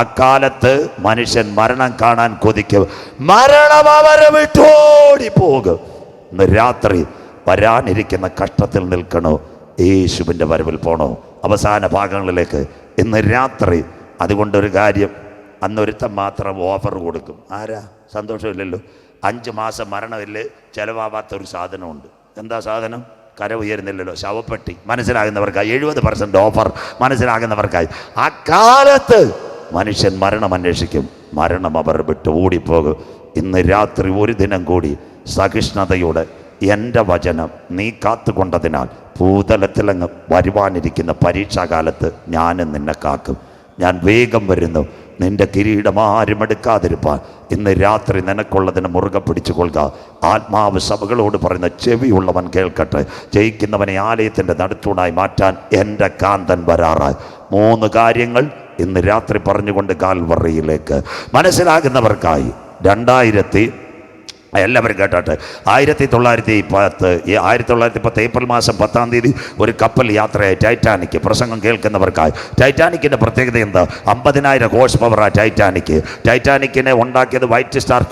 അക്കാലത്ത് മനുഷ്യൻ മരണം കാണാൻ കൊതിക്കും. മരണം അവരെ വിട്ടോടിപ്പോകും. ഇന്ന് രാത്രി വരാനിരിക്കുന്ന കഷ്ടത്തിൽ നിൽക്കണോ? യേശുവിൻ്റെ വരവിൽ പോണോ? അവസാന ഭാഗങ്ങളിലേക്ക് ഇന്ന് രാത്രി. അതുകൊണ്ടൊരു കാര്യം, അന്നൊരുത്തം മാത്രം ഓഫർ കൊടുക്കും. ആരാ? സന്തോഷമില്ലല്ലോ. 5 മാസം മരണമില്ലേ ചിലവാകാത്തൊരു സാധനമുണ്ട്. എന്താ സാധനം? കര ഉയരുന്നില്ലല്ലോ. ശവപ്പെട്ടി. മനസ്സിലാകുന്നവർക്കായി 70% ഓഫർ. മനസ്സിലാകുന്നവർക്കായി അക്കാലത്ത് മനുഷ്യൻ മരണം അന്വേഷിക്കും. മരണം അവർ വിട്ട് ഓടിപ്പോകും. ഇന്ന് രാത്രി ഒരു ദിനം കൂടി സഹിഷ്ണുതയോടെ എൻ്റെ വചനം നീ കാത്തുകൊണ്ടതിനാൽ ഭൂതലത്തിലങ്ങ് വരുവാനിരിക്കുന്ന പരീക്ഷാകാലത്ത് ഞാനും നിന്നെ കാക്കും. ഞാൻ വേഗം വരുന്നു. നിന്റെ കിരീടം ആരും എടുക്കാതിരുപ്പാൻ ഇന്ന് രാത്രി നിനക്കുള്ളതിന് മുറുകെ പിടിച്ചു കൊള്ളുക. ആത്മാവ് സഭകളോട് പറയുന്ന ചെവിയുള്ളവൻ കേൾക്കട്ടെ. ജയിക്കുന്നവനെ ആലയത്തിൻ്റെ നടുത്തൂണായി മാറ്റാൻ എൻ്റെ കാന്തൻ വരാറായി. 3 കാര്യങ്ങൾ ഇന്ന് രാത്രി പറഞ്ഞുകൊണ്ട് കാൽവറിയിലേക്ക്. മനസ്സിലാകുന്നവർക്കായി എല്ലാവരും കേട്ടാട്ടെ. 1910 ഏപ്രിൽ മാസം 10-ാം തീയതി ഒരു കപ്പൽ യാത്രയായി ടൈറ്റാനിക്. പ്രസംഗം കേൾക്കുന്നവർക്കായി ടൈറ്റാനിക്കിൻ്റെ പ്രത്യേകത എന്താ? 50,000 ഹോഴ്സ് പവറാണ് ടൈറ്റാനിക്. ടൈറ്റാനിക്കിനെ ഉണ്ടാക്കിയത് വൈറ്റ് സ്റ്റാർ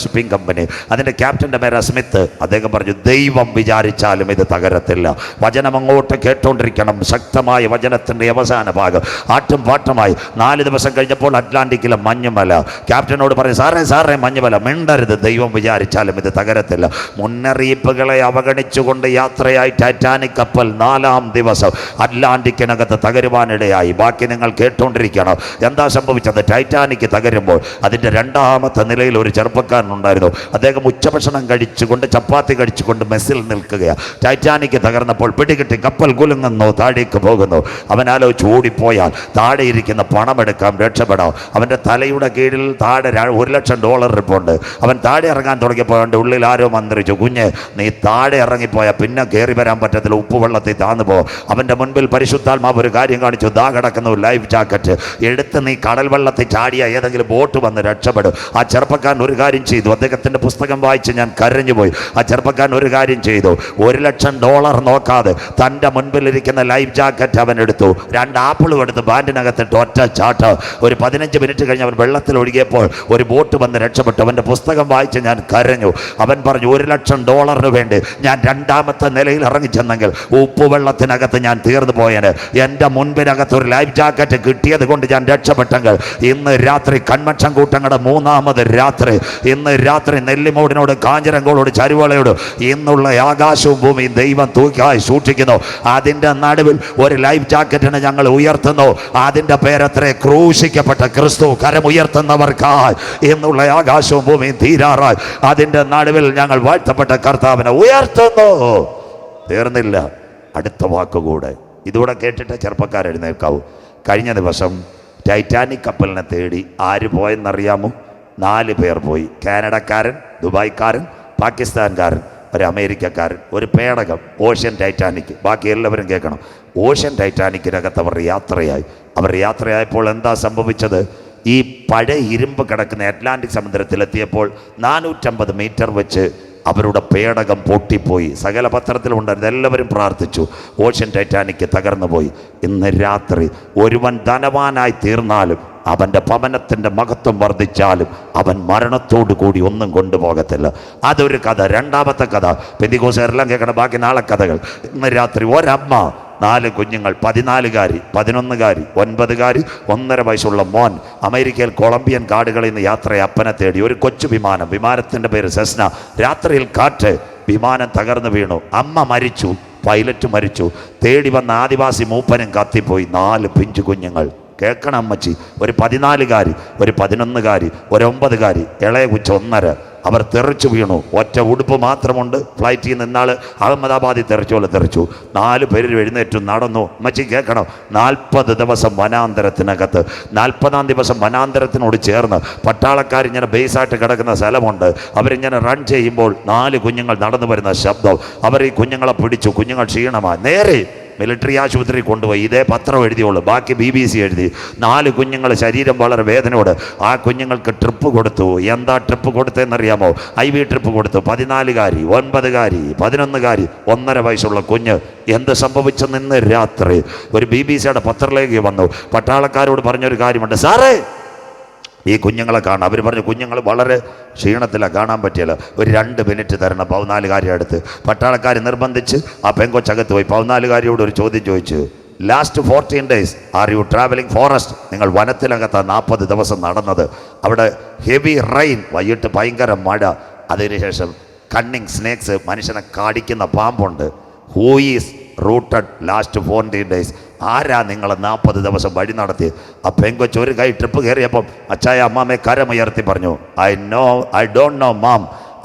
ഷിപ്പിംഗ് കമ്പനി. അതിൻ്റെ ക്യാപ്റ്റൻ്റെ പേര് സ്മിത്ത്. അദ്ദേഹം പറഞ്ഞു, ദൈവം വിചാരിച്ചാലും ഇത് തകരത്തില്ല. വചനം അങ്ങോട്ട് കേട്ടോണ്ടിരിക്കണം. ശക്തമായ വചനത്തിൻ്റെ അവസാന ഭാഗം ആട്ടും പാട്ടുമായി. 4 ദിവസം കഴിഞ്ഞപ്പോൾ അറ്റ്ലാന്റിക്കിലെ മഞ്ഞുമല. ക്യാപ്റ്റനോട് പറയും, സാറേ മഞ്ഞുമല മിണ്ടരുത്, ദൈവം വിചാരിച്ചാലും ഇത് തകരത്തില്ല. മുന്നറിയിപ്പുകളെ അവഗണിച്ചുകൊണ്ട് യാത്രയായി ടൈറ്റാനിക് കപ്പൽ 4-ാം ദിവസം അറ്റ്ലാന്റിക്കിനകത്ത് തകരുവാനിടയായി. ബാക്കി നിങ്ങൾ കേട്ടുകൊണ്ടിരിക്കണം. എന്താ സംഭവിച്ചത്? ടൈറ്റാനിക് തകരുമ്പോൾ അതിൻ്റെ 2ാമത്തെ നിലയിൽ ഒരു ചെറുപ്പക്കാരനുണ്ടായിരുന്നു. അദ്ദേഹം ഉച്ചഭക്ഷണം കഴിച്ചുകൊണ്ട് ചപ്പാത്തി കഴിച്ചുകൊണ്ട് മെസ്സിൽ നിൽക്കുകയാണ്. ടൈറ്റാനിക് തകർന്നപ്പോൾ പിടികിട്ടി കപ്പൽ കുലുങ്ങുന്നു, താഴേക്ക് പോകുന്നു. അവൻ ആലോചിച്ച് ഓടിപ്പോയാൽ താഴെ ഇരിക്കുന്ന പണമെടുക്കാം, രക്ഷപ്പെടാം. അവൻ്റെ തലയുടെ കീഴിൽ താഴെ $1,00,000 ഇരിപ്പുണ്ട്. അവൻ താഴെ ഇറങ്ങാൻ തുടങ്ങിയപ്പോൾ അവൻ്റെ ഉള്ളിൽ ആരോ മന്ത്രിച്ചു, കുഞ്ഞ് നീ താഴെ ഇറങ്ങിപ്പോയാൽ പിന്നെ കയറി വരാൻ പറ്റത്തില്ല, ഉപ്പുവെള്ളത്തിൽ താന്നു പോ. അവൻ്റെ മുൻപിൽ പരിശുദ്ധാത്മാവ് ഒരു കാര്യം കാണിച്ചു. ദാ കിടക്കുന്നു ലൈഫ് ജാക്കറ്റ്, എടുത്ത് നീ കടൽ വെള്ളത്തിൽ ചാടിയ ഏതെങ്കിലും ബോട്ട് വന്ന് രക്ഷപ്പെടും. ആ ചെറുപ്പക്കാരൻ ഒരു കാര്യം ചെയ്തു. അദ്ദേഹത്തിൻ്റെ പുസ്തകം വായിച്ച് ഞാൻ കരഞ്ഞുപോയി. ആ ചെറുപ്പക്കാരൻ ഒരു കാര്യം ചെയ്തു. $1,00,000 നോക്കാതെ തൻ്റെ മുൻപിലിരിക്കുന്ന ലൈഫ് ജാക്കറ്റ് അവൻ എടുത്തു. 2 ആപ്പിളും എടുത്ത് ബാൻഡിനകത്തിട്ട് ഒറ്റ ചാട്ട്. ഒരു 15 മിനിറ്റ് കഴിഞ്ഞ് അവൻ വെള്ളത്തിൽ ഒഴുകിയപ്പോൾ ഒരു ബോട്ട് വന്ന് രക്ഷപ്പെട്ടു. അവൻ്റെ പുസ്തകം വായിച്ച് ഞാൻ കരഞ്ഞു. അവൻ പറഞ്ഞു, $1,00,000 വേണ്ടി ഞാൻ 2ാമത്തെ നിലയിൽ ഇറങ്ങിച്ചെന്നെങ്കിൽ ഉപ്പുവെള്ളത്തിനകത്ത് ഞാൻ തീർന്നു പോയേന്. എൻ്റെ മുൻപിനകത്ത് ഒരു ലൈഫ് ജാക്കറ്റ് കിട്ടിയത് കൊണ്ട് ഞാൻ രക്ഷപ്പെട്ടെങ്കിൽ ഇന്ന് രാത്രി കൺവെൻഷൻ കൂട്ടങ്ങളുടെ 3ാമത് രാത്രി, ഇന്ന് രാത്രി നെല്ലിമൂടിനോട് കാഞ്ഞിരങ്കോളോട് ചരുവളയോട് ഇന്നുള്ള ആകാശവും ഭൂമിയും ദൈവം തൂക്കായി സൂക്ഷിക്കുന്നു. അതിൻ്റെ നടുവിൽ ഒരു ലൈഫ് ജാക്കറ്റിനെ ഞങ്ങൾ ഉയർത്തുന്നു. അതിൻ്റെ പേരത്രേ ക്രൂശിക്കപ്പെട്ട ക്രിസ്തു. കരമുയർത്തുന്നവർക്കായി ഇന്നുള്ള ആകാശവും ഭൂമിയും തീരാറായി അതിൻ്റെ നടുവിൽ ഞങ്ങൾ വാഴ്ത്തപ്പെട്ട കർത്താവിനെ ഉയർത്തുന്നു. തീർന്നില്ല, അടുത്ത വാക്കുകൂടെ ഇതുകൂടെ കേട്ടിട്ട് ചെറുപ്പക്കാരെഴുന്നേൽക്കാവൂ. കഴിഞ്ഞ ദിവസം ടൈറ്റാനിക് കപ്പലിനെ തേടി ആര് പോയെന്നറിയാമോ? 4 പേർ പോയി. കാനഡക്കാരൻ, ദുബായ്ക്കാരൻ, പാകിസ്ഥാൻകാരൻ, ഒരു അമേരിക്കക്കാരൻ, ഒരു പേടകം, ഓഷ്യൻ ടൈറ്റാനിക്. ബാക്കി എല്ലാവരും കേൾക്കണം. ഓഷ്യൻ ടൈറ്റാനിക്കിനകത്ത് അവർ യാത്രയായപ്പോൾ എന്താ സംഭവിച്ചത്? ഈ പഴയ ഇരുമ്പ് കിടക്കുന്ന അറ്റ്ലാന്റിക് സമുദ്രത്തിലെത്തിയപ്പോൾ 450 മീറ്റർ വെച്ച് അവരുടെ പേടകം പൊട്ടിപ്പോയി. സകല പത്രത്തിലുണ്ടായിരുന്നു. എല്ലാവരും പ്രാർത്ഥിച്ചു. ഓഷ്യൻ ടൈറ്റാനിക് തകർന്നു പോയി. ഇന്ന് രാത്രി ഒരുവൻ ധനവാനായി തീർന്നാലും അവൻ്റെ ഭവനത്തിൻ്റെ മഹത്വം വർദ്ധിച്ചാലും അവൻ മരണത്തോടു കൂടി ഒന്നും കൊണ്ടുപോകത്തില്ല. അതൊരു കഥ. 2ാമത്തെ കഥ പെന്തിക്കോസുകാരെല്ലാം കേൾക്കണം. ബാക്കി നാളെ കഥകൾ. ഇന്ന് രാത്രി ഒരമ്മ 4 കുഞ്ഞുങ്ങൾ, 14കാരി, 11കാരി, 9കാരി, 1.5 വയസ്സുള്ള മോൻ അമേരിക്കയിൽ കൊളംബിയൻ കാടുകളിൽ നിന്ന് യാത്രയെ അപ്പനെ തേടി. ഒരു കൊച്ചു വിമാനത്തിൻ്റെ പേര് സെസ്ന. രാത്രിയിൽ കാറ്റ്, വിമാനം തകർന്നു വീണു. അമ്മ മരിച്ചു, പൈലറ്റ് മരിച്ചു. തേടി വന്ന ആദിവാസി മൂപ്പനും കത്തിപ്പോയി. 4 പിഞ്ചു കുഞ്ഞുങ്ങൾ. കേൾക്കണം അമ്മച്ചി. ഒരു 14കാരി, ഒരു 11കാരി, ഒരു 9കാരി, ഇളയ കുച്ച് 1.5. അവർ തെറിച്ചു വീണു. ഒറ്റ ഉടുപ്പ് മാത്രമുണ്ട്. ഫ്ലൈറ്റിൽ നിന്നാൾ അഹമ്മദാബാദിൽ തെറിച്ചു. 4 പേര് എഴുന്നേറ്റു നടന്നു. അമ്മച്ചി കേൾക്കണം. 40 ദിവസം വനാന്തരത്തിനകത്ത്. 40ാം ദിവസം വനാന്തരത്തിനോട് ചേർന്ന് പട്ടാളക്കാരിങ്ങനെ ബേസായിട്ട് കിടക്കുന്ന സ്ഥലമുണ്ട്. അവരിങ്ങനെ റൺ ചെയ്യുമ്പോൾ 4 കുഞ്ഞുങ്ങൾ നടന്നു വരുന്ന ശബ്ദം. അവർ ഈ കുഞ്ഞുങ്ങളെ പിടിച്ചു. കുഞ്ഞുങ്ങൾ ക്ഷീണമായി. നേരെ മിലിറ്ററി ആശുപത്രി കൊണ്ടുപോയി. ഇതേ പത്രം എഴുതിയുള്ളൂ, ബാക്കി BBC എഴുതി. 4 കുഞ്ഞുങ്ങൾ ശരീരം വളരെ വേദനയോട്. ആ കുഞ്ഞുങ്ങൾക്ക് ട്രിപ്പ് കൊടുത്തു. എന്താ ട്രിപ്പ് കൊടുത്തതെന്നറിയാമോ? IV ട്രിപ്പ് കൊടുത്തു. 14കാരി, 9കാരി, 11കാരി, 1.5 വയസ്സുള്ള കുഞ്ഞ്. എന്ത് സംഭവിച്ചെന്ന് ഇന്ന് രാത്രി ഒരു BBCയുടെ പത്രലേഖ വന്നു. പട്ടാളക്കാരോട് പറഞ്ഞൊരു കാര്യമുണ്ട്. സാറേ ഈ കുഞ്ഞുങ്ങളെ കാണാം. അവർ പറഞ്ഞു കുഞ്ഞുങ്ങൾ വളരെ ക്ഷീണത്തിലാണ്, കാണാൻ പറ്റിയല്ല. ഒരു 2 മിനിറ്റ് തരണം. 14കാരി അടുത്ത് പട്ടാളക്കാർ നിർബന്ധിച്ച് ആ പെങ്കൊച്ചകത്ത് പോയി. 14കാരിയോട് ഒരു ചോദ്യം ചോദിച്ചു. Last 14 days are you travelling forest? നിങ്ങൾ വനത്തിനകത്താണ് 40 ദിവസം നടന്നത്. അവിടെ ഹെവി റെയിൻ, വൈകിട്ട് ഭയങ്കര മഴ. അതിനുശേഷം കണ്ണിങ് സ്നേക്സ്, മനുഷ്യനെ കാടിക്കുന്ന പാമ്പുണ്ട്. Who is rooted last 14 days? ആരാ നിങ്ങൾ 40 ദിവസം വഴി നടത്തി? ആ പെങ്കൊച്ച് ഒരു കൈ ട്രിപ്പ് കയറിയപ്പം അച്ചായ അമ്മാമ്മയെ കരമുയർത്തി പറഞ്ഞു, I don't know ma'am,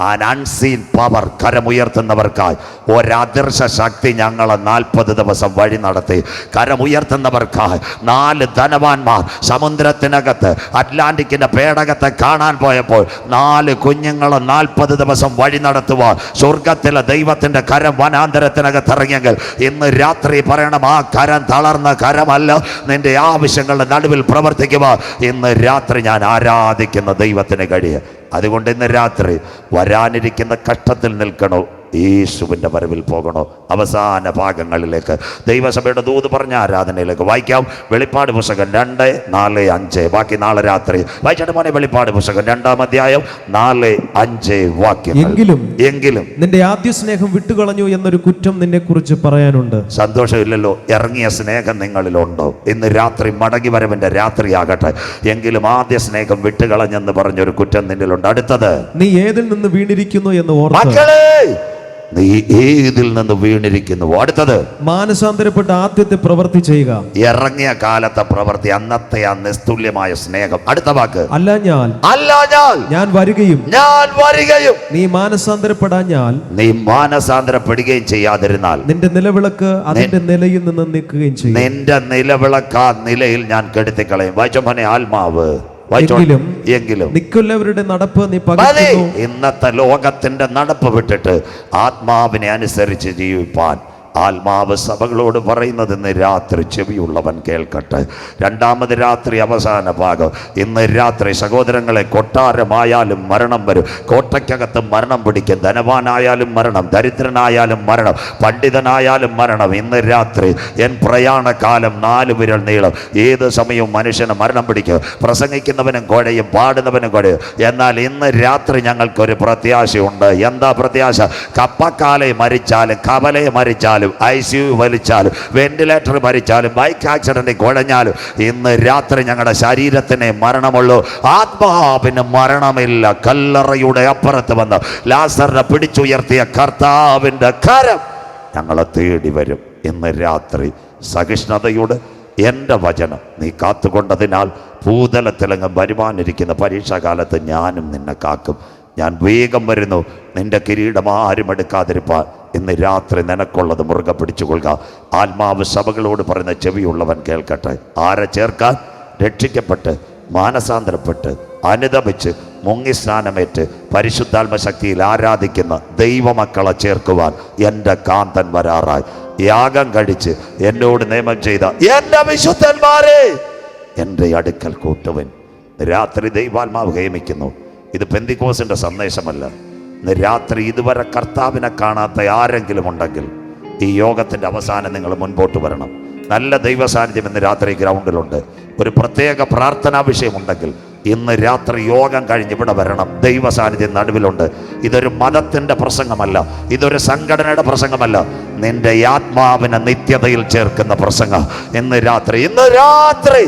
an unseen power. കരമുയർത്തുന്നവർക്കായി ഒരദൃശ്യ ശക്തി ഞങ്ങളെ 40 ദിവസം വഴി നടത്തി. കരമുയർത്തുന്നവർക്കായി 4 ധനവാന്മാർ സമുദ്രത്തിനകത്ത് അറ്റ്ലാന്റിക്കിൻ്റെ പേടകത്തെ കാണാൻ പോയപ്പോൾ 4 കുഞ്ഞുങ്ങളെ 40 ദിവസം വഴി നടത്തുവാൻ സ്വർഗത്തിലെ ദൈവത്തിൻ്റെ കരം വനാന്തരത്തിനകത്ത് ഇറങ്ങിയെങ്കിൽ ഇന്ന് രാത്രി പറയണം, ആ കരം തളർന്ന കരമല്ല, നിന്റെ ആവശ്യങ്ങളുടെ നടുവിൽ പ്രവർത്തിക്കുക. ഇന്ന് രാത്രി ഞാൻ ആരാധിക്കുന്ന ദൈവത്തിന് കഴിയും. അതുകൊണ്ട് ഇന്ന് രാത്രി വരാനിരിക്കുന്ന കഷ്ടത്തിൽ നിൽക്കണോ, യേശുവിൻ്റെ വരവിൽ പോകണോ? അവസാന ഭാഗങ്ങളിലേക്ക് ദൈവസഭയുടെ ദൂത് പറഞ്ഞ ആരാധനയിലേക്ക് വായിക്കാം. വെളിപ്പാട് പുസ്തകം 2, 4, 5. ബാക്കി നാളെ രാത്രി വായിച്ചിട്ട് മോനെ. വെളിപ്പാട് പുസ്തകം 2-ാം അധ്യായം 4, 5 വാക്യങ്ങൾ. എങ്കിലും നിന്റെ ആദ്യ സ്നേഹം വിട്ടുകളഞ്ഞു എന്നൊരു കുറ്റം നിന്നെ കുറിച്ച് പറയാനുണ്ട്. സന്തോഷമില്ലല്ലോ? ഇറങ്ങിയ സ്നേഹം നിങ്ങളിലുണ്ടോ? ഇന്ന് രാത്രി മടങ്ങി വരവിന്റെ രാത്രിയാകട്ടെ. എങ്കിലും ആദ്യ സ്നേഹം വിട്ടുകളഞ്ഞെന്ന് പറഞ്ഞൊരു കുറ്റം നിന്നിലുണ്ട്. അടുത്തത്, നീ ഏതിൽ നിന്ന് വീണിരിക്കുന്നു എന്ന് ഓർത്ത്. മക്കളെ, നീ ഏതിൽ നിന്ന് വീണിരിക്കുന്നു? അടുത്തത്, മാനസാന്തരപ്പെട്ട ആദ്യത്തെ പ്രവൃത്തി ചെയ്യുക. ഇറങ്ങിയ കാലത്തെ പ്രവൃത്തി, അന്നത്തെ ആ നിസ്തുല്യമായ സ്നേഹം. അടുത്ത വാക്ക്, അല്ല ഞാൻ വരികയും നീ മാനസാന്തരപ്പെടാഞ്ഞാൽ, നീ മാനസാന്തരപ്പെടുകയും ചെയ്യാതിരുന്നാൽ നിന്റെ നിലവിളക്ക് അതിന്റെ നിലയിൽ നിന്ന് നീക്കുകയും ചെയ്യും. നിന്റെ നിലവിളക്ക് ആ നിലയിൽ ഞാൻ കെടുത്തിക്കളയും. വായിച്ചോനെ, ആത്മാവ് എങ്കിലും നിക്കുള്ളവരുടെ നടപ്പ് നീ പകക്കുന്നു. ഇന്നത്തെ ലോകത്തിന്റെ നടപ്പ് വിട്ടിട്ട് ആത്മാവിനെ അനുസരിച്ച് ജീവിപ്പാൻ ആത്മാവ് സഭകളോട് പറയുന്നത് ഇന്ന് രാത്രി ചെവിയുള്ളവൻ കേൾക്കട്ടെ. രണ്ടാമത് രാത്രി അവസാന ഭാഗം. ഇന്ന് രാത്രി സഹോദരങ്ങളെ, കൊട്ടാരമായാലും മരണം വരും, കോട്ടയ്ക്കകത്ത് മരണം പിടിക്കും. ധനവാനായാലും മരണം, ദരിദ്രനായാലും മരണം, പണ്ഡിതനായാലും മരണം. ഇന്ന് രാത്രി എൻ പ്രയാണകാലം 4 വിരൽ നീളം. ഏത് സമയവും മനുഷ്യന് മരണം പിടിക്കും. പ്രസംഗിക്കുന്നവനും കുഴയും, പാടുന്നവനും കുഴയും. എന്നാൽ ഇന്ന് രാത്രി ഞങ്ങൾക്കൊരു പ്രത്യാശയുണ്ട്. എന്താ പ്രത്യാശ? കപ്പക്കാലെ മരിച്ചാലും, കവലയെ മരിച്ചാലും, ICU വലിച്ചാലും, വെന്റിലേറ്റർ മരിച്ചാലും, ബൈക്ക് ആക്സിഡന്റ് കുഴഞ്ഞാലും, ഇന്ന് രാത്രി ഞങ്ങളുടെ ശരീരത്തിനെ മരണമുള്ളൂ, ആത്മാവിന് മരണമില്ല. കല്ലറയുടെ അപ്പുറത്ത് വന്ന് ലാസറിനെ പിടിച്ചുയർത്തിയ കർത്താവിൻ്റെ കരം ഞങ്ങളെ തേടി വരും. ഇന്ന് രാത്രി സഹിഷ്ണുതയോട് എൻ്റെ വചനം നീ കാത്തുകൊണ്ടതിനാൽ ഭൂതലത്തിലങ്ങ് വരുവാനിരിക്കുന്ന പരീക്ഷാകാലത്ത് ഞാനും നിന്നെ കാക്കും. ഞാൻ വേഗം വരുന്നു, നിന്റെ കിരീടം ആരും എടുക്കാതിരിപ്പാൻ ഇന്ന് രാത്രി നിനക്കുള്ളത് മുറുകെ പിടിച്ചുകൊള്ളുക. ആത്മാവ് സഭകളോട് പറയുന്ന ചെവിയുള്ളവൻ കേൾക്കട്ടെ. ആരെ ചേർക്കാൻ? രക്ഷിക്കപ്പെട്ട് മാനസാന്തരപ്പെട്ട് അനുദപിച്ച് മുങ്ങി സ്നാനമേറ്റ് പരിശുദ്ധാത്മ ശക്തിയിൽ ആരാധിക്കുന്ന ദൈവമക്കളെ ചേർക്കുവാൻ എൻ്റെ കാന്തൻ വരാറായി. യാഗം കഴിച്ച് എന്നോട് നിയമം ചെയ്ത എൻ്റെ വിശുദ്ധന്മാരെ എൻ്റെ അടുക്കൽ കൂട്ടുവൻ. രാത്രി ദൈവാത്മാവ് ഹേമിക്കുന്നു. ഇത് പെന്തിക്കോസിൻ്റെ സന്ദേശമല്ല. ഇന്ന് രാത്രി ഇതുവരെ കർത്താവിനെ കാണാത്ത ആരെങ്കിലും ഉണ്ടെങ്കിൽ ഈ യോഗത്തിൻ്റെ അവസാനം നിങ്ങൾ മുൻപോട്ട് വരണം. നല്ല ദൈവ സാന്നിധ്യം ഇന്ന് രാത്രി ഗ്രൗണ്ടിലുണ്ട്. ഒരു പ്രത്യേക പ്രാർത്ഥനാ വിഷയമുണ്ടെങ്കിൽ ഇന്ന് രാത്രി യോഗം കഴിഞ്ഞ് ഇവിടെ വരണം. ദൈവ സാന്നിധ്യം നടുവിലുണ്ട്. ഇതൊരു മതത്തിൻ്റെ പ്രസംഗമല്ല, ഇതൊരു സംഘടനയുടെ പ്രസംഗമല്ല. നിന്റെ ആത്മാവിനെ നിത്യതയിൽ ചേർക്കുന്ന പ്രസംഗം ഇന്ന് രാത്രി.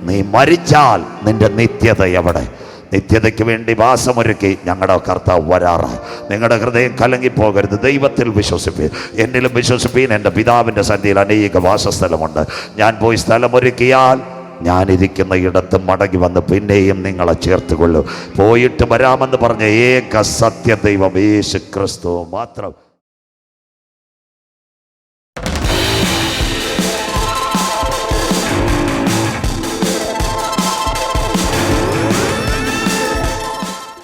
നീ മരിച്ചാൽ നിന്റെ നിത്യത എവിടെ? നിത്യതയ്ക്ക് വേണ്ടി വാസമൊരുക്കി ഞങ്ങളുടെ കർത്താവ് വരാറായി. നിങ്ങളുടെ ഹൃദയം കലങ്ങിപ്പോകരുത്. ദൈവത്തിൽ വിശ്വസിപ്പീൻ, എന്നിലും വിശ്വസിപ്പീൻ. എൻ്റെ പിതാവിൻ്റെ സന്നിധിയിൽ അനേക വാസസ്ഥലമുണ്ട്. ഞാൻ പോയി സ്ഥലമൊരുക്കിയാൽ ഞാനിരിക്കുന്ന ഇടത്ത് മടങ്ങി വന്ന് പിന്നെയും നിങ്ങളെ ചേർത്തുകൊള്ളും. പോയിട്ട് വരാമെന്ന് പറഞ്ഞ ഏക സത്യ ദൈവം യേശു ക്രിസ്തു മാത്രം.